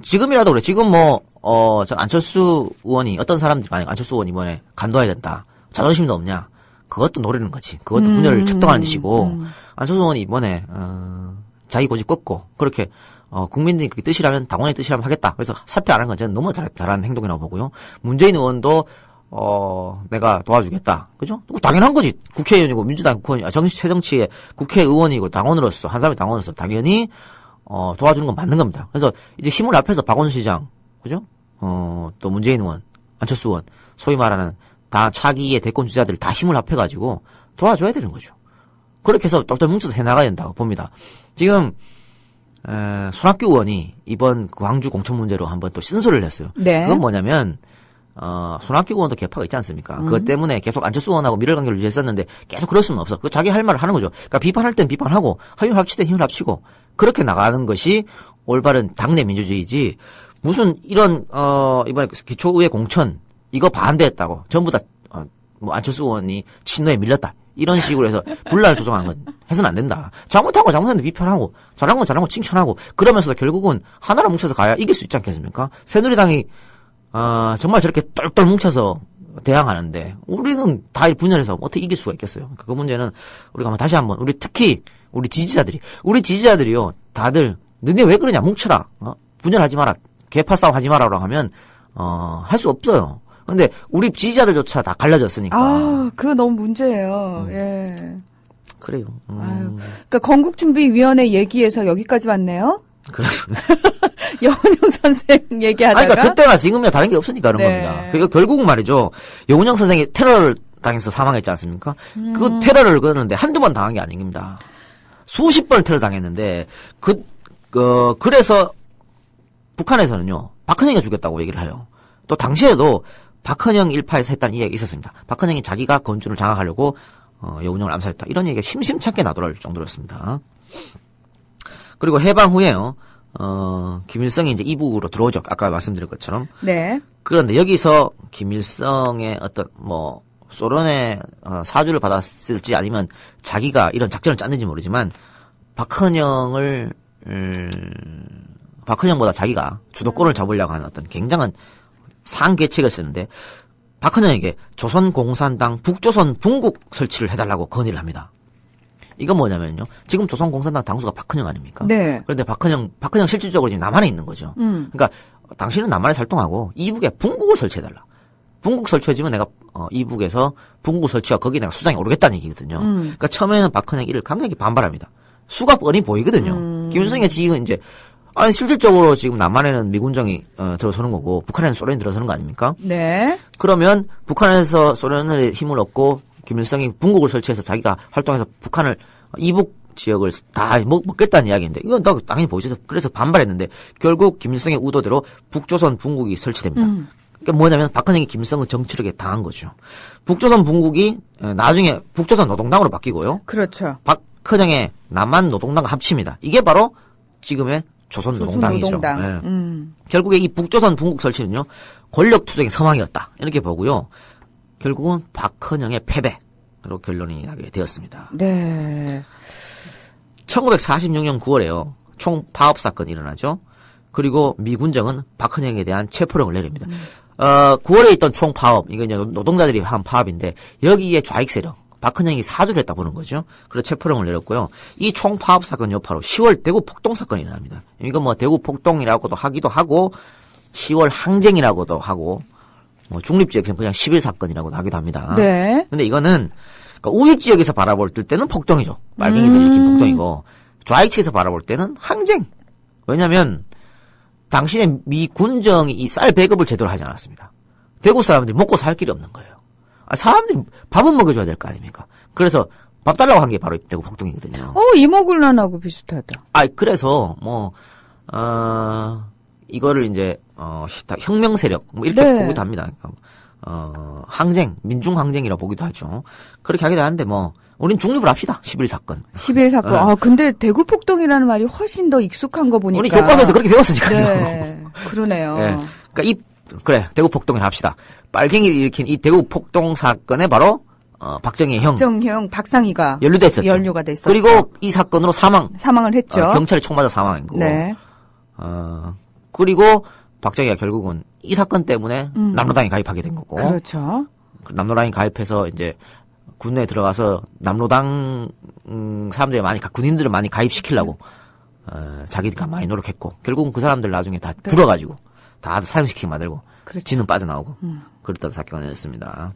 지금이라도 그래. 지금 저 안철수 의원이 어떤 사람들이 만약 안철수 의원 이번에 간도해야 된다. 자존심도 없냐. 그것도 노리는 거지. 그것도 분열을 척도하는 짓이고 안철수 의원이 이번에 자기 고집 꺾고 그렇게 국민들이 그 뜻이라면 당원의 뜻이라면 하겠다. 그래서 사퇴 안 한 건 저는 너무 잘한 행동이라고 보고요. 문재인 의원도 내가 도와주겠다. 그죠? 당연한 거지. 국회의원이고 민주당 국회의원, 새정치의 국회의원이고 당원으로서 한 사람이 당원으로서 당연히 도와주는 건 맞는 겁니다. 그래서 이제 힘을 합해서 박원순 시장, 그죠? 또 문재인 의원, 안철수 의원, 소위 말하는 다 차기의 대권 주자들 다 힘을 합해가지고 도와줘야 되는 거죠. 그렇게 해서 똘똘 뭉쳐서 해나가야 된다고 봅니다. 지금 손학규 의원이 이번 광주 공천 문제로 한번 또 쓴소리를 했어요. 네. 그건 뭐냐면 손학규 의원도 개파가 있지 않습니까? 그것 때문에 계속 안철수 의원하고 밀월관계를 유지했었는데 계속 그럴 수는 없어. 그 자기 할 말을 하는 거죠. 그러니까 비판할 땐 비판하고 힘을 합칠 땐 힘을 합치고 그렇게 나가는 것이 올바른 당내 민주주의지. 무슨 이런 이번에 기초의회 공천 이거 반대했다고 전부 다 뭐 안철수 의원이 친노에 밀렸다. 이런 식으로 해서 분란을 조성하는 건 해서는 안 된다. 잘못한 거 잘못했는데 비판하고 잘한 건 잘한 거 칭찬하고 그러면서도 결국은 하나로 뭉쳐서 가야 이길 수 있지 않겠습니까? 새누리당이 정말 저렇게 똘똘 뭉쳐서 대항하는데 우리는 다 분열해서 어떻게 이길 수가 있겠어요? 그 문제는 우리가 다시 한번 특히 우리 지지자들이요 다들 너네 왜 그러냐 뭉쳐라 분열하지 마라 개파 싸움 하지 마라라고 하면 할 수 없어요. 근데 우리 지지자들조차 다 갈라졌으니까. 그거 너무 문제예요. 예. 그래요. 그러니까 건국준비위원회 얘기에서 여기까지 왔네요. 그렇습니다. 여운형 선생 얘기하다가. 그러니까 그때나 지금이나 다른 게 없으니까 그런 겁니다. 그러니까 결국은 말이죠. 여운형 선생이 테러를 당해서 사망했지 않습니까? 그 테러를 그러는데 한두 번 당한 게 아닙니다. 수십 번을 테러 당했는데 그래서 북한에서는요. 박헌영이가 죽였다고 얘기를 해요. 또 당시에도 박헌영 일파에서 했다는 이야기가 있었습니다. 박헌영이 자기가 건준을 장악하려고 여운형을 암살했다. 이런 얘기가 심심찮게 나돌아올 정도였습니다. 그리고 해방 후에요. 김일성이 이제 이북으로 들어오죠. 아까 말씀드린 것처럼. 네. 그런데 여기서 김일성의 어떤 소련의 사주를 받았을지 아니면 자기가 이런 작전을 짰는지 모르지만 박헌영보다 자기가 주도권을 잡으려고 하는 어떤 굉장한 상계책을 쓰는데 박헌영에게 조선공산당 북조선 분국 설치를 해달라고 건의를 합니다. 이건 뭐냐면요. 지금 조선공산당 당수가 박헌영 아닙니까? 네. 그런데 박헌영 실질적으로 지금 남한에 있는 거죠. 그러니까 당신은 남한에 살동하고 이북에 분국을 설치해달라. 분국 설치해주면 내가 이북에서 분국 설치와 거기 내가 수장에 오르겠다는 얘기거든요. 그러니까 처음에는 박헌영이 이를 강력히 반발합니다. 수가 뻔히 보이거든요. 김일성이 지금 이제 실질적으로 지금 남한에는 미군정이 들어서는 거고 북한에는 소련이 들어서는 거 아닙니까? 네. 그러면 북한에서 소련의 힘을 얻고 김일성이 분국을 설치해서 자기가 활동해서 북한을 이북 지역을 다 먹겠다는 이야기인데 이건 당연히 보이죠. 그래서 반발했는데 결국 김일성의 우도대로 북조선 분국이 설치됩니다. 그러니까 뭐냐면 박헌영이 김일성을 정치력에 당한 거죠. 북조선 분국이 나중에 북조선 노동당으로 바뀌고요. 그렇죠. 박헌영의 남한 노동당과 합칩니다. 이게 바로 지금의 조선노동당이죠. 조선노동당. 결국에 이 북조선 분국 설치는요. 권력 투쟁의 서막이었다. 이렇게 보고요. 결국은 박헌영의 패배로 결론이 나게 되었습니다. 네. 1946년 9월에요. 총파업 사건이 일어나죠. 그리고 미군정은 박헌영에 대한 체포령을 내립니다. 9월에 있던 총파업, 이거 이제 노동자들이 한 파업인데 여기에 좌익 세력, 박헌영이 사주를 했다 보는 거죠. 그래서 체포령을 내렸고요. 이 총파업 사건 여파로 10월 대구 폭동 사건이 일어납니다. 이거 대구 폭동이라고도 하기도 하고 10월 항쟁이라고도 하고 중립지역에서는 그냥 10일 사건이라고도 하기도 합니다. 네. 근데 이거는 그러니까 우익 지역에서 바라볼 때는 폭동이죠. 빨갱이들이 일으킨 폭동이고 좌익 측에서 바라볼 때는 항쟁. 왜냐하면 당신의 미 군정이 이 쌀 배급을 제대로 하지 않았습니다. 대구 사람들이 먹고 살 길이 없는 거예요. 사람들이 밥은 먹여줘야 될 거 아닙니까? 그래서 밥 달라고 한 게 바로 대구 폭동이거든요. 이모군란하고 비슷하다. 그래서 이거를 이제 혁명 세력 이렇게 네. 보기도 합니다. 항쟁, 민중 항쟁이라 보기도 하죠. 그렇게 하기도 하는데 우린 중립을 합시다. 11 사건. 11 사건. 근데 대구 폭동이라는 말이 훨씬 더 익숙한 거 보니까. 우리 교과서에서 그렇게 배웠으니까요. 네. 그러네요. 네. 그러니까 그래, 대구 폭동을 합시다. 빨갱이를 일으킨 이 대구 폭동 사건에 바로, 박정희의 형. 박정형, 박상희가. 연루됐었죠. 연루가 됐었죠. 그리고 이 사건으로 사망을 했죠. 경찰에 총 맞아 사망한 거고. 네. 그리고 박정희가 결국은 이 사건 때문에 남로당에 가입하게 된 거고. 그렇죠. 남로당에 가입해서 이제 군내에 들어가서 남로당 사람들이 군인들을 많이 가입시키려고 자기가 많이 노력했고 결국은 그 사람들 나중에 다 불어가지고 다 사형시키게 만들고 그렇죠. 지는 빠져나오고 그랬던 사건이었습니다.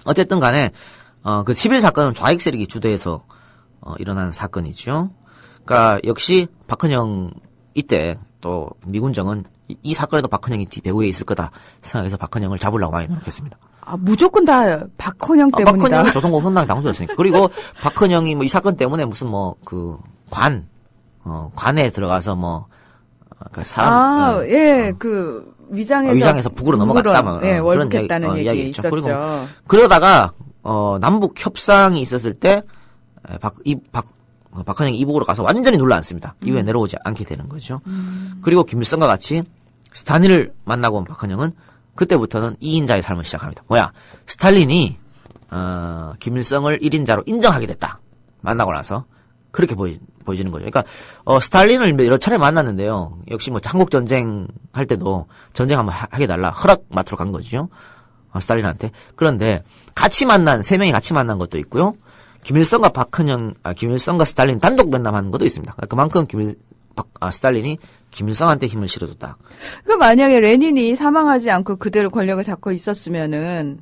어쨌든 간에 그 11 사건은 좌익 세력이 주도해서 일어난 사건이죠. 그러니까 역시 박헌영 이때 또 미군정은 이 사건에도 박헌영이 배후에 있을 거다 생각해서 박헌영을 잡으려고 많이 노력했습니다. 무조건 다 박헌영 때문이다. 박헌영이 조선공 선당 당수였으니까. 그리고 박헌영이 이 사건 때문에 무슨 관에 들어가서 그 사람. 위장에서 북으로 넘어갔다. 월북했다는 그런 얘기 있죠. 있었죠. 그리고 그러다가, 남북 협상이 있었을 때, 박헌영이 이북으로 가서 완전히 놀라앉습니다. 이후에 내려오지 않게 되는 거죠. 그리고 김일성과 같이 스탈린을 만나고 온 박헌영은 그때부터는 2인자의 삶을 시작합니다. 스탈린이, 김일성을 1인자로 인정하게 됐다. 만나고 나서. 그렇게 보여지는 거죠. 그러니까, 스탈린을 여러 차례 만났는데요. 역시 한국전쟁 할 때도 전쟁 한번 하게 달라. 허락 맡으러 간 거죠. 스탈린한테. 그런데 세 명이 같이 만난 것도 있고요. 김일성과 김일성과 스탈린 단독 면담하는 것도 있습니다. 그만큼 스탈린이 김일성한테 힘을 실어줬다. 만약에 레닌이 사망하지 않고 그대로 권력을 잡고 있었으면은,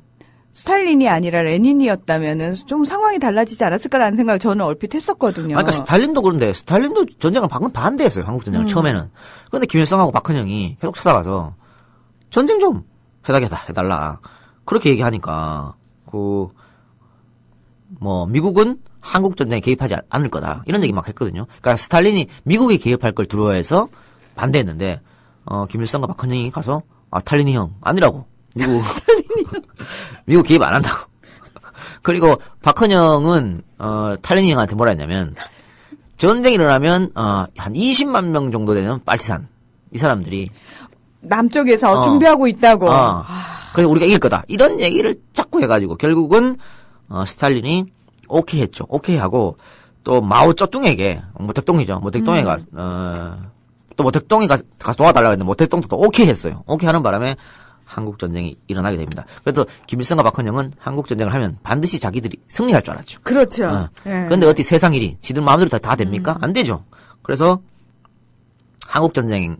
스탈린이 아니라 레닌이었다면은 좀 상황이 달라지지 않았을까라는 생각을 저는 얼핏 했었거든요. 그러니까 스탈린도 그런데 스탈린도 전쟁을 방금 반대했어요. 한국 전쟁을 처음에는. 그런데 김일성하고 박헌영이 계속 찾아가서 전쟁 좀 해달라. 그렇게 얘기하니까 미국은 한국 전쟁에 개입하지 않을 거다. 이런 얘기 막 했거든요. 그러니까 스탈린이 미국이 개입할 걸 두려워해서 반대했는데 김일성과 박헌영이 가서 탈린이 형 아니라고. 미국 개입 안 한다고. 그리고 박헌영은 탈린이 형한테 뭐라 했냐면 전쟁이 일어나면 한 20만 명 정도 되는 빨치산 이 사람들이 남쪽에서 준비하고 있다고. 그래서 우리가 이길 거다. 이런 얘기를 자꾸 해가지고 결국은 스탈린이 오케이 했죠. 오케이 하고 또 마오쩌둥에게 모택동이가 또 모택동이 가서 도와달라고 했는데 모택동도 또 오케이 했어요. 오케이 하는 바람에 한국 전쟁이 일어나게 됩니다. 그래서 김일성과 박헌영은 한국 전쟁을 하면 반드시 자기들이 승리할 줄 알았죠. 그렇죠. 그런데 어디 세상 일이 지들 마음대로 다 됩니까? 안 되죠. 그래서 한국 전쟁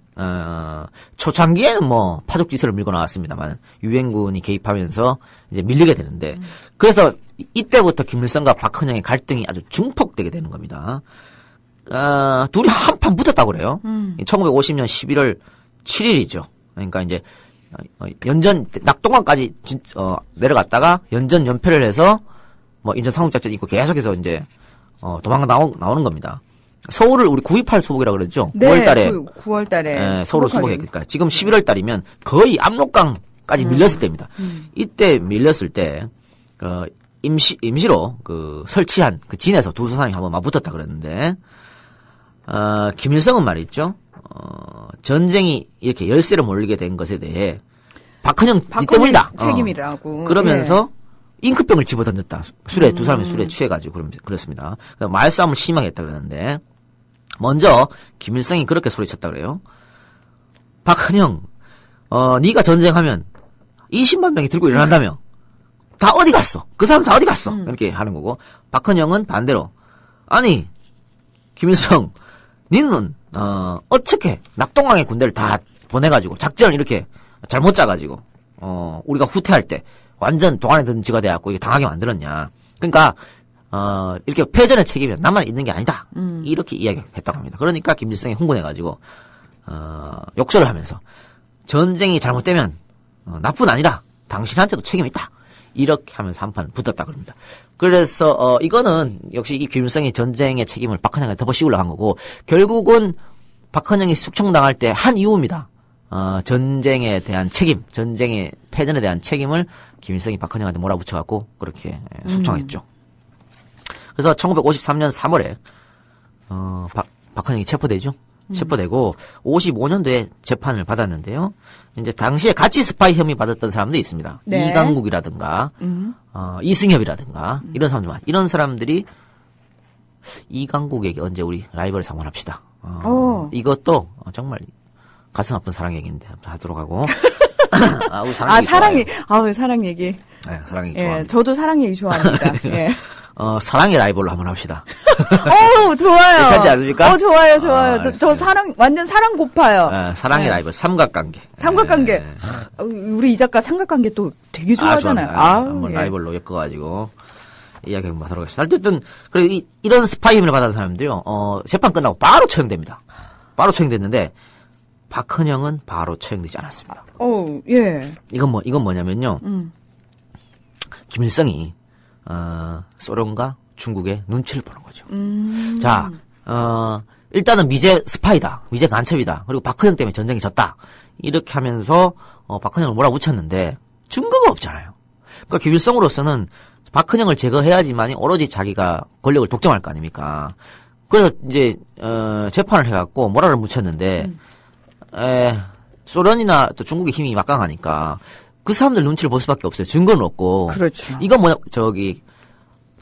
초창기에는 파죽지세를 밀고 나왔습니다만 유엔군이 개입하면서 이제 밀리게 되는데 그래서 이때부터 김일성과 박헌영의 갈등이 아주 증폭되게 되는 겁니다. 둘이 한판 붙었다고 그래요. 1950년 11월 7일이죠. 그러니까 이제 낙동강까지 내려갔다가 연패를 해서 인천 상륙작전 있고 계속해서 이제 도망가 나오는 겁니다. 서울을 우리 9.28 수복이라고 그랬죠. 네, 9월달에 서울을 수복했으니까 지금 11월달이면 거의 압록강까지 밀렸을 때입니다. 이때 밀렸을 때 임시로 설치한 진에서 두 사람이 한번 맞붙었다 그랬는데 김일성은 말이죠. 전쟁이 이렇게 열세를 몰리게 된 것에 대해 박헌영 니 때문이다. 책임이라고. 그러면서 잉크병을 집어던졌다. 두 사람이 술에 취해가지고 그렇습니다. 말싸움을 심하게 했다 그러는데 먼저 김일성이 그렇게 소리쳤다 그래요. 박헌영, 네가 전쟁하면 20만 명이 들고 일어난다며. 다 어디 갔어? 그 사람 다 어디 갔어? 이렇게 하는 거고 박헌영은 반대로 아니 김일성 니는 어떻게 낙동강의 군대를 다 보내가지고 작전을 이렇게 잘못 짜가지고 우리가 후퇴할 때 완전 동안에 든 쥐가 돼갖고 이게 당하게 만들었냐. 그러니까 이렇게 패전의 책임이 나만 있는 게 아니다. 이렇게 이야기했다고 합니다. 그러니까 김일성이 흥분해가지고 욕설을 하면서 전쟁이 잘못되면 나뿐 아니라 당신한테도 책임이 있다. 이렇게 하면서 한판 붙었다 그럽니다. 그래서 이거는 역시 이 김일성이 전쟁의 책임을 박헌영한테 덮어씌우려고 한 거고 결국은 박헌영이 숙청당할 때 한 이유입니다. 전쟁에 대한 책임, 전쟁의 패전에 대한 책임을 김일성이 박헌영한테 몰아붙여갖고 그렇게 숙청했죠. 그래서 1953년 3월에 박헌영이 체포되죠. 체포되고 55년도에 재판을 받았는데요. 이제 당시에 같이 스파이 혐의 받았던 사람도 있습니다. 네. 이강국이라든가 이승엽이라든가 이런 사람들 이런 사람들이 이강국에게 언제 우리 라이벌을 상환합시다. 이것도 정말 가슴 아픈 사랑 얘기인데 하도록 하고. 우리 사랑 얘기 사랑 얘기. 네, 사랑 얘기 예, 좋아합니다. 저도 사랑 얘기 좋아합니다. 예. 사랑의 라이벌로 한번 합시다. 좋아요. 괜찮지 않습니까? 좋아요. 저 완전 사랑 고파요. 사랑의 라이벌, 삼각관계. 삼각관계. 우리 이 작가 삼각관계 또 되게 좋아하잖아요. 한번 라이벌로 엮어가지고 이야기 한번 하도록 하겠습니다. 어쨌든, 이런 스파이 혐의를 받은 사람들이요, 재판 끝나고 바로 처형됩니다. 바로 처형됐는데, 박헌영은 바로 처형되지 않았습니다. 예. 이건 뭐냐면요, 김일성이, 소련과 중국의 눈치를 보는 거죠. 자, 일단은 미제 스파이다. 미제 간첩이다. 그리고 박헌영 때문에 전쟁이 졌다. 이렇게 하면서, 박헌영을 몰아붙였는데, 증거가 없잖아요. 그러니까 김일성으로서는 박헌영을 제거해야지만이 오로지 자기가 권력을 독점할 거 아닙니까? 그래서 이제, 재판을 해갖고 모라를 묻혔는데, 소련이나 또 중국의 힘이 막강하니까, 그 사람들 눈치를 볼 수밖에 없어요. 증거는 없고. 그렇죠. 이건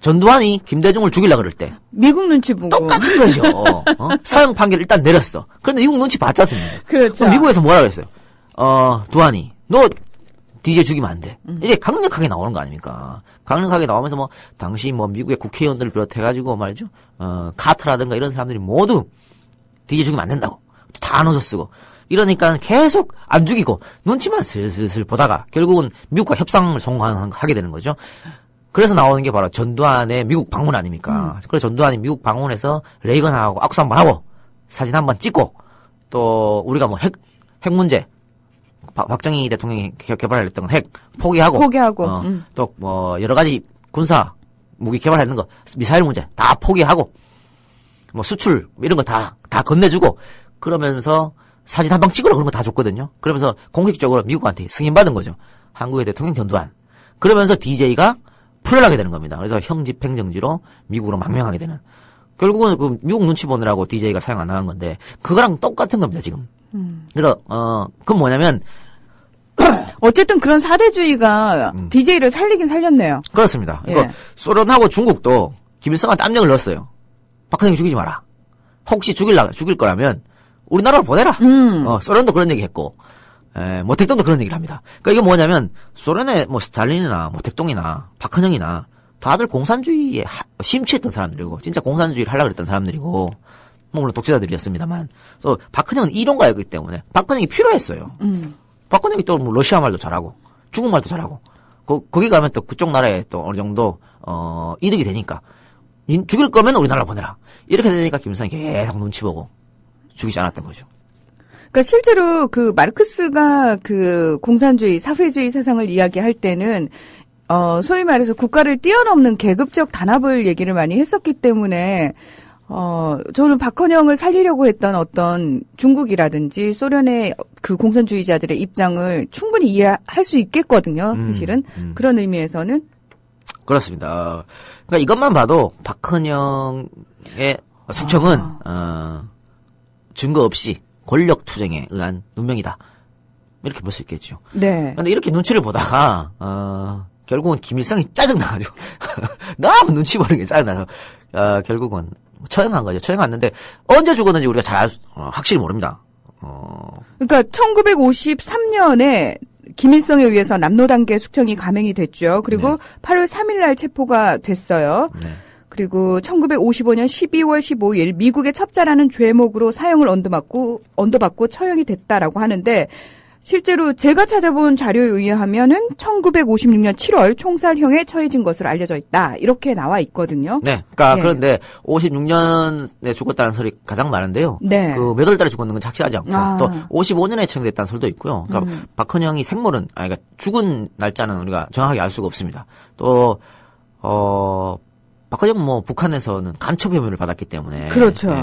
전두환이 김대중을 죽이려고 그럴 때. 미국 눈치 보고. 똑같은 거죠. 사형 판결을 일단 내렸어. 그런데 미국 눈치 봤지 않습니까? 그렇죠. 그럼 미국에서 뭐라고 했어요? 두환이, 너 DJ 죽이면 안 돼. 이게 강력하게 나오는 거 아닙니까? 강력하게 나오면서 당시 미국의 국회의원들을 비롯해가지고 말이죠. 카터라든가 이런 사람들이 모두 DJ 죽이면 안 된다고. 다 안어서 쓰고. 이러니까 계속 안 죽이고 눈치만 슬슬 보다가 결국은 미국과 협상을 성공하게 되는 거죠. 그래서 나오는 게 바로 전두환의 미국 방문 아닙니까? 그래서 전두환이 미국 방문해서 레이건하고 악수 한번 하고 사진 한번 찍고 또 우리가 핵 문제 박정희 대통령이 개발했던 핵 포기하고 또 여러 가지 군사 무기 개발했는 거 미사일 문제 다 포기하고 수출 이런 거 다 건네주고 그러면서 사진 한 방 찍으러 그런 거 다 줬거든요. 그러면서 공식적으로 미국한테 승인받은 거죠. 한국의 대통령 전두환. 그러면서 DJ가 풀려나게 되는 겁니다. 그래서 형집행정지로 미국으로 망명하게 되는. 결국은 그 미국 눈치 보느라고 DJ가 사용 안 나간 건데 그거랑 똑같은 겁니다, 지금. 그래서 그건 뭐냐면 어쨌든 그런 사대주의가 DJ를 살리긴 살렸네요. 그렇습니다. 예. 그러니까 소련하고 중국도 김일성한테 압력을 넣었어요. 박헌영 죽이지 마라. 혹시 죽일 거라면 우리나라로 보내라. 소련도 그런 얘기 했고, 모택동도 그런 얘기를 합니다. 그러니까 이게 뭐냐면, 소련의 스탈린이나 모택동이나 박헌영이나 다들 공산주의에 심취했던 사람들이고, 진짜 공산주의를 하려고 했던 사람들이고, 물론 독재자들이었습니다만, 또 박헌영은 이론가였기 때문에 박헌영이 필요했어요. 박헌영이 또 러시아 말도 잘하고, 중국 말도 잘하고, 거기 가면 또 그쪽 나라에 또 어느 정도, 이득이 되니까, 죽일 거면 우리나라로 보내라. 이렇게 되니까 김일성이 계속 눈치 보고, 죽이지 않았던 거죠. 그러니까 실제로 그 마르크스가 그 공산주의, 사회주의 세상을 이야기할 때는 소위 말해서 국가를 뛰어넘는 계급적 단합을 얘기를 많이 했었기 때문에 저는 박헌영을 살리려고 했던 어떤 중국이라든지 소련의 그 공산주의자들의 입장을 충분히 이해할 수 있겠거든요. 사실은 그런 의미에서는 그렇습니다. 그러니까 이것만 봐도 박헌영의 숙청은 증거 없이 권력 투쟁에 의한 누명이다. 이렇게 볼 수 있겠죠. 네. 근데 이렇게 눈치를 보다가, 결국은 김일성이 짜증나가지고, 너무 눈치 보는 게 짜증나서, 결국은 처형한 거죠. 처형했는데, 언제 죽었는지 우리가 확실히 모릅니다. 그러니까 1953년에 김일성에 의해서 남로단계 숙청이 감행이 됐죠. 그리고 네. 8월 3일 날 체포가 됐어요. 네. 그리고 1955년 12월 15일 미국의 첩자라는 죄목으로 사형을 언도받고 처형이 됐다라고 하는데 실제로 제가 찾아본 자료에 의하면은 1956년 7월 총살형에 처해진 것으로 알려져 있다. 이렇게 나와 있거든요. 네. 그러니까 예. 그런데 56년에 죽었다는 설이 가장 많은데요. 네. 그 몇 월 달에 죽었는 건 확실하지 않고 또 55년에 처형됐다는 설도 있고요. 그러니까 박헌영이 생물은 그러니까 죽은 날짜는 우리가 정확하게 알 수가 없습니다. 또 박헌영 북한에서는 간첩 혐의를 받았기 때문에 그렇죠.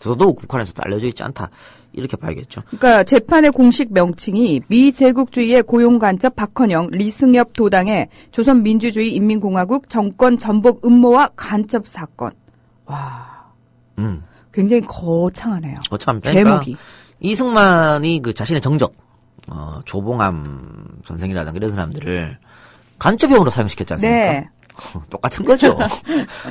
더더욱 북한에서도 알려져 있지 않다. 이렇게 봐야겠죠. 그러니까 재판의 공식 명칭이 미제국주의의 고용간첩 박헌영, 리승엽 도당의 조선민주주의 인민공화국 정권 전복 음모와 간첩 사건. 와. 굉장히 거창하네요. 그러니까 제목이. 이승만이 그 자신의 정적, 조봉암 선생이라든가 이런 사람들을 간첩형으로 사용시켰지 않습니까? 네. 똑같은 거죠.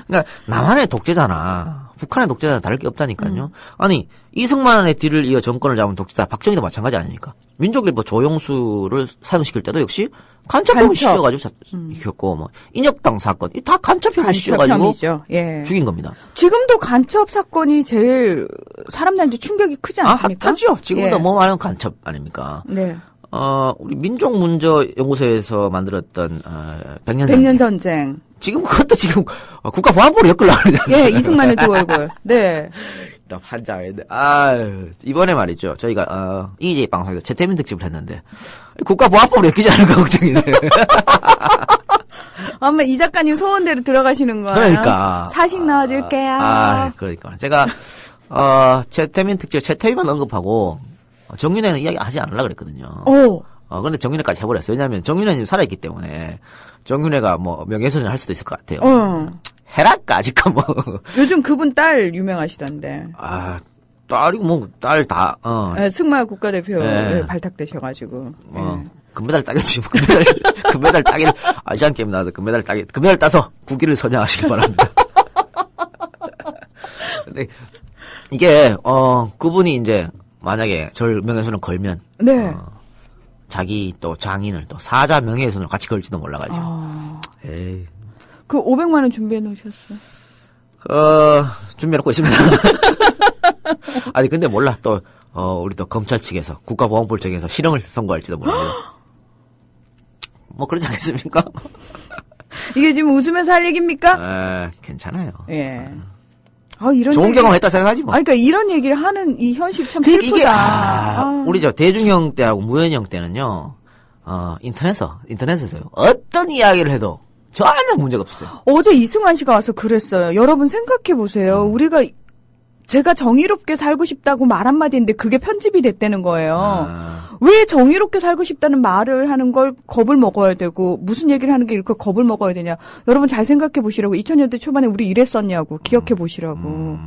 그러니까 남한의 독재자나 북한의 독재자나 다를 게 없다니까요. 아니 이승만의 뒤를 이어 정권을 잡은 독재자 박정희도 마찬가지 아닙니까? 민족일보 조영수를 사용시킬 때도 역시 간첩형을 씌워가지고 시켰고 뭐 인혁당 사건 다 간첩형을 씌워가지고 예. 죽인 겁니다. 지금도 간첩 사건이 제일 사람들한테 충격이 크지 않습니까? 핫하죠. 지금도 예. 뭐 말하는 간첩 아닙니까? 네. 우리 민족문제연구소에서 만들었던 백년 전쟁. 지금 그것도 지금 국가보안법으로 엮으려고 그러지 않습니까? 예, 이승만의 두 얼굴. 네. 일단 환장했는데 이번에 말이죠. 저희가 EJ 방송에서 최태민 특집을 했는데 국가보안법으로 엮이지 않을까 걱정이네. 아마 이 작가님 소원대로 들어가시는 거예요. 그러니까 사식 넣어줄게요. 그러니까 제가 최태민 특집 최태민만 언급하고 정윤회는 이야기 하지 않으려고 그랬거든요. 오. 그런데 정윤회까지 해버렸어요. 왜냐하면 정윤회는 살아있기 때문에 정윤회가 뭐 명예훼손을 할 수도 있을 것 같아요. 해랄까 아직까 뭐. 요즘 그분 딸 유명하시던데. 딸이고 뭐 딸 다. 네, 승마 국가대표 네. 발탁되셔가지고. 금메달 따겠지. 금메달 따기를 아시안 게임 나와서 금메달 따서 국기를 선양하시기 바랍니다. 근데 이게 그분이 이제 만약에 절 명예훼손을 걸면 네. 자기 또 장인을 또 사자 명예훼손을 같이 걸지도 몰라가지고. 에이. 그 500만 원 준비해 놓으셨어요? 준비해놓고 있습니다. 아니 근데 몰라 또 우리 또 검찰 측에서 국가보안법 측에서 실형을 선고할지도 몰라요. 뭐 그러지 않겠습니까? 이게 지금 웃으면서 할 얘기입니까? 괜찮아요. 예. 이런 좋은 경험했다 생각하지 뭐. 그러니까 이런 얘기를 하는 이 현실 참 그러니까 슬프다. 우리 저 대중형 때하고 무연형 때는요. 인터넷에서요. 어떤 이야기를 해도 전혀 문제가 없어요. 어제 이승환 씨가 와서 그랬어요. 여러분 생각해 보세요. 제가 정의롭게 살고 싶다고 말 한마디 했는데 그게 편집이 됐다는 거예요. 왜 정의롭게 살고 싶다는 말을 하는 걸 겁을 먹어야 되고 무슨 얘기를 하는 게 이렇게 겁을 먹어야 되냐. 여러분 잘 생각해 보시라고. 2000년대 초반에 우리 이랬었냐고. 기억해 보시라고.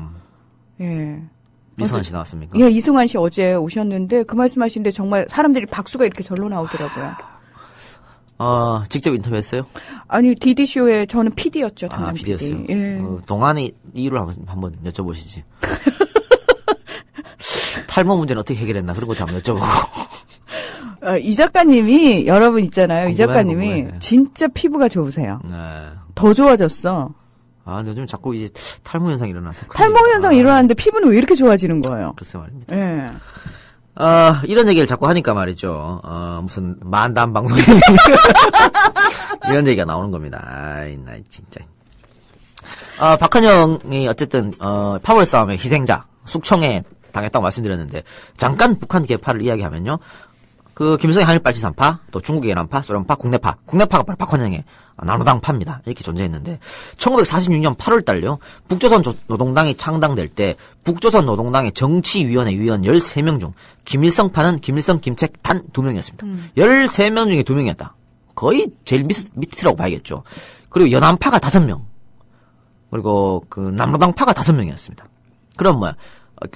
예. 이승환 씨 나왔습니까? 예, 이승환 씨 어제 오셨는데 그 말씀하시는데 정말 사람들이 박수가 이렇게 절로 나오더라고요. 직접 인터뷰했어요? 아니, DD쇼에 저는 PD였죠, 담당 PD. PD였어요? 예. 동안의 이유를 한번 여쭤보시지. 탈모 문제는 어떻게 해결했나 그런 것도 한번 여쭤보고. 이 작가님이 여러분 있잖아요. 이 작가님이 궁금해. 진짜 피부가 좋으세요. 네. 더 좋아졌어. 근데 요즘 자꾸 이제 탈모 현상이 일어나서. 탈모 현상이 일어나는데 피부는 왜 이렇게 좋아지는 거예요? 글쎄 말입니다. 예. 이런 얘기를 자꾸 하니까 말이죠. 무슨 만담 방송이 이런 얘기가 나오는 겁니다. 나 진짜. 박헌영이 어쨌든 파월 싸움의 희생자 숙청에 당했다고 말씀드렸는데 잠깐 북한 계파를 이야기하면요. 그 김일성의 한일 빨치산파, 또 중국의 연안파, 소련파, 국내파가 바로 박헌영의 남로당파입니다. 이렇게 존재했는데 1946년 8월 달요. 북조선 노동당이 창당될 때 북조선 노동당의 정치위원회 위원 13명 중 김일성파는 김일성, 김책 단 2명이었습니다. 13명 중에 2명이었다. 거의 제일 밑이라고 봐야겠죠. 그리고 연안파가 5명. 그리고 그 남로당파가 5명이었습니다. 그럼 뭐야?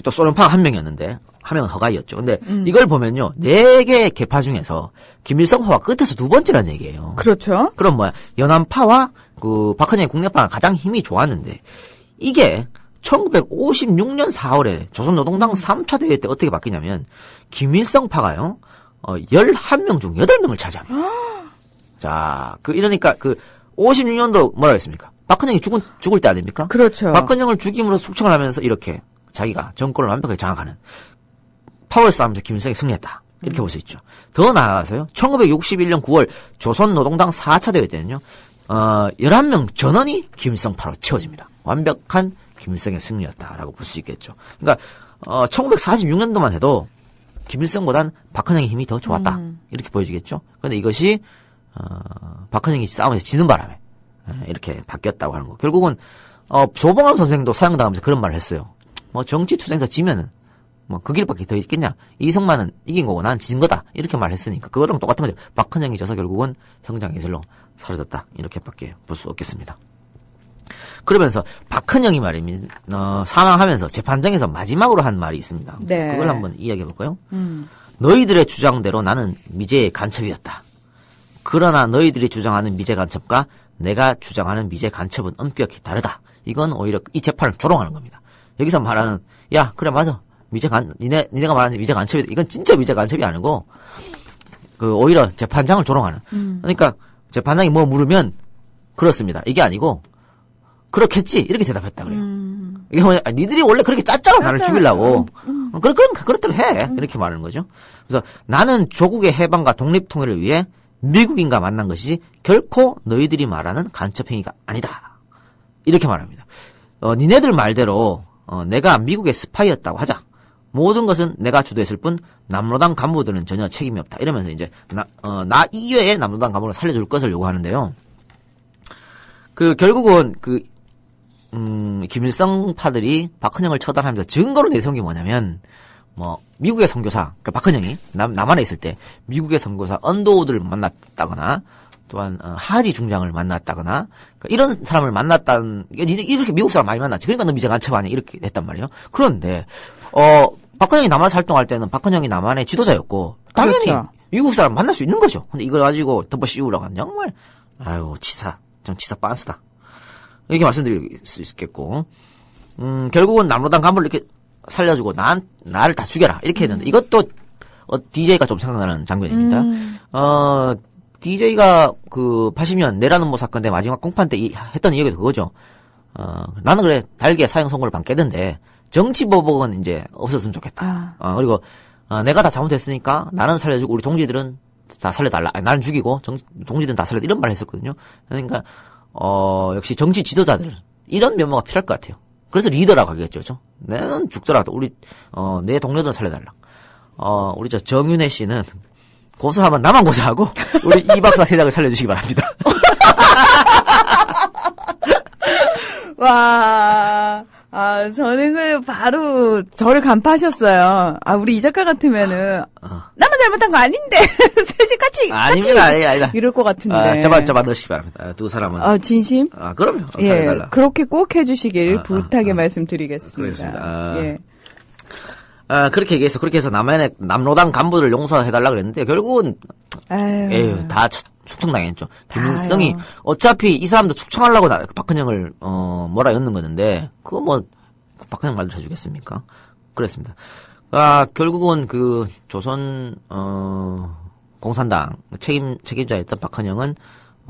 또 소련파가 1명이었는데 한 명은 허가이었죠. 근데 이걸 보면요. 4개 계파 중에서 김일성파가 끝에서 2번째라는 얘기예요. 그렇죠. 그럼 뭐야? 연안파와 그 박헌영의 국내파가 가장 힘이 좋았는데 이게 1956년 4월에 조선노동당 3차 대회 때 어떻게 바뀌냐면 김일성파가요. 11명 중 8명을 차지합니다. 자, 이러니까 56년도 뭐라 했습니까? 박헌영이 죽을 때 아닙니까? 그렇죠. 박헌영을 죽임으로 숙청을 하면서 이렇게 자기가 정권을 완벽하게 장악하는 파월 싸움에서 김일성이 승리했다. 이렇게 볼 수 있죠. 더 나아가서요. 1961년 9월 조선노동당 4차 대회 때는요. 11명 전원이 김일성파로 채워집니다. 완벽한 김일성의 승리였다라고 볼 수 있겠죠. 그러니까 1946년도만 해도 김일성보단 박헌영의 힘이 더 좋았다. 이렇게 보여지겠죠. 그런데 이것이 박헌영이 싸움에서 지는 바람에 이렇게 바뀌었다고 하는 거. 결국은 조봉암 선생도 사형당하면서 그런 말을 했어요. 뭐 정치 투쟁에서 지면은 뭐 그 길밖에 더 있겠냐. 이승만은 이긴 거고 난 진 거다. 이렇게 말했으니까 그거랑 똑같은 거죠. 박헌영이 져서 결국은 형장 예술로 사라졌다. 이렇게밖에 볼 수 없겠습니다. 그러면서 박헌영이 말입니다. 사망하면서 재판장에서 마지막으로 한 말이 있습니다. 네. 그걸 한번 이야기해 볼까요? 너희들의 주장대로 나는 미제의 간첩이었다. 그러나 너희들이 주장하는 미제 간첩과 내가 주장하는 미제 간첩은 엄격히 다르다. 이건 오히려 이 재판을 조롱하는 겁니다. 여기서 말하는 야 그래 맞아 니네가 말하는 미제 간첩이다. 이건 진짜 미제 간첩이 아니고 그 오히려 재판장을 조롱하는. 그러니까 재판장이 뭐 물으면 그렇습니다. 이게 아니고 그렇겠지 이렇게 대답했다 그래요. 이게 뭐냐 니들이 원래 그렇게 짰잖아 나를 죽이려고. 그렇대로 해 이렇게 말하는 거죠. 그래서 나는 조국의 해방과 독립통일을 위해 미국인과 만난 것이지 결코 너희들이 말하는 간첩행위가 아니다. 이렇게 말합니다. 니네들 말대로 내가 미국의 스파이였다고 하자. 모든 것은 내가 주도했을 뿐 남로당 간부들은 전혀 책임이 없다. 이러면서 이제 나 이외에 남로당 간부를 살려줄 것을 요구하는데요. 그 결국은 김일성파들이 박헌영을 처단하면서 증거로 내세운 게 뭐냐면 미국의 선교사 그러니까 박헌영이 남한에 있을 때 미국의 선교사 언더우드를 만났다거나 또한 하지 중장을 만났다거나 그러니까 이런 사람을 만났다는 이렇게 미국 사람 많이 만났지. 그러니까 너 미제 간첩 아니야 이렇게 했단 말이에요. 그런데 박헌영이 남한에서 활동할 때는 박헌영이 남한의 지도자였고 당연히 그렇죠. 미국 사람 만날 수 있는 거죠. 근데 이걸 가지고 덮어 씌우라고 하는 정말 아유 치사 빤스다 이렇게 말씀드릴 수 있겠고 결국은 남로당 간부를 이렇게 살려주고 나를 다 죽여라 이렇게 했는데 이것도 DJ가 좀 생각나는 장면입니다. DJ가 그 80년 내라는 모 사건 때 마지막 공판 때 했던 이야기도 그거죠. 나는 그래 달게 사형 선고를 받겠는데 정치보복은 이제 없었으면 좋겠다. 그리고 내가 다 잘못했으니까 나는 살려주고 우리 동지들은 다 살려달라. 아니, 나는 죽이고 동지들은 다 살려달라. 이런 말을 했었거든요. 그러니까 역시 정치 지도자들 이런 면모가 필요할 것 같아요. 그래서 리더라고 하겠죠. 그렇죠? 나는 죽더라도 우리 내 동료들은 살려달라. 우리 저 정윤혜 씨는 고소하면 나만 고소하고 우리 이 박사 세작을 살려주시기 바랍니다. 와, 저는 바로 저를 간파하셨어요. 우리 이 작가 같으면은 나만 잘못한 거 아닌데 셋이 같이 아니다. 이럴 것 같은데. 잡아 넣으시기 바랍니다. 두 사람은. 진심? 그럼요. 예, 살려달라. 그렇게 꼭 해주시길 부탁의 말씀드리겠습니다. 그렇습니다. 예. 그렇게 얘기해서 그렇게 해서 남로당 간부를 용서해달라 그랬는데 결국은 에휴 다 축청당했죠. 김일성이 어차피 이 사람도 축청하려고 박헌영을 뭐라 였는 거는데 그거 뭐 박헌영 말대로 해주겠습니까? 그랬습니다. 결국은 그 조선 공산당 책임자였던 박헌영은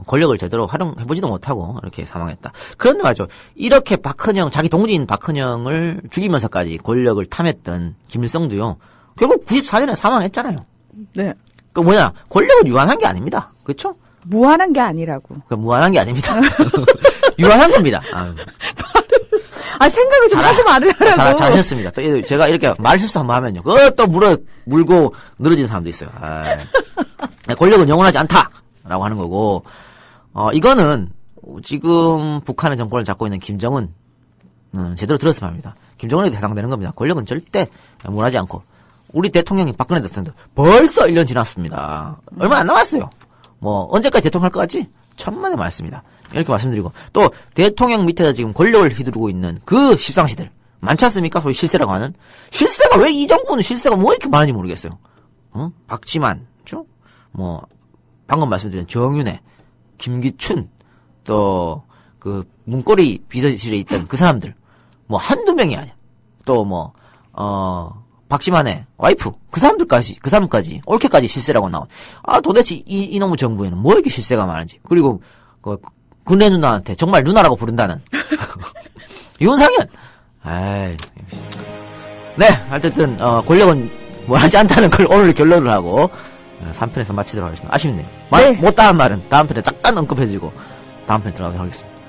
권력을 제대로 활용해보지도 못하고 이렇게 사망했다. 그런데 말이죠. 이렇게 자기 동지인 박헌영을 죽이면서까지 권력을 탐했던 김일성도요. 결국 94년에 사망했잖아요. 네. 그 뭐냐 권력을 유한한 게 아닙니다. 그렇죠? 무한한 게 아니라고. 무한한 게 아닙니다. 유한한 겁니다. 생각을 좀 하지 말으라고. 잘하셨습니다. 또 제가 이렇게 말 실수 한번 하면요. 그것도 물고 늘어지는 사람도 있어요. 권력은 영원하지 않다라고 하는 거고, 이거는 지금 북한의 정권을 잡고 있는 김정은 제대로 들었으면 합니다. 김정은에도 해당되는 겁니다. 권력은 절대 영원하지 않고. 우리 대통령이 박근혜 대통령도 벌써 1년 지났습니다. 얼마 안 남았어요. 언제까지 대통령 할 것 같지? 천만에 많습니다. 이렇게 말씀드리고 또 대통령 밑에서 지금 권력을 휘두르고 있는 그 십상시들 많지 않습니까? 소위 실세라고 하는 실세가 왜 이 정부는 실세가 뭐 이렇게 많은지 모르겠어요. 박지만, 그렇죠? 방금 말씀드린 정윤회, 김기춘, 또 그 문고리 비서실에 있던 그 사람들 한두 명이 아니야. 또 박지만의 와이프 그 사람까지 올케까지 실세라고 나와. 도대체 이놈의 정부에는 뭐 이렇게 실세가 많은지. 그리고 군내 누나한테 정말 누나라고 부른다는 윤상현. 네, 어쨌든 권력은 원하지 않다는 걸 오늘 결론을 하고 3편에서 마치도록 하겠습니다. 아쉽네요. 못 다한 말은 다음 편에 잠깐 언급해주고 다음 편에 들어가도록 하겠습니다.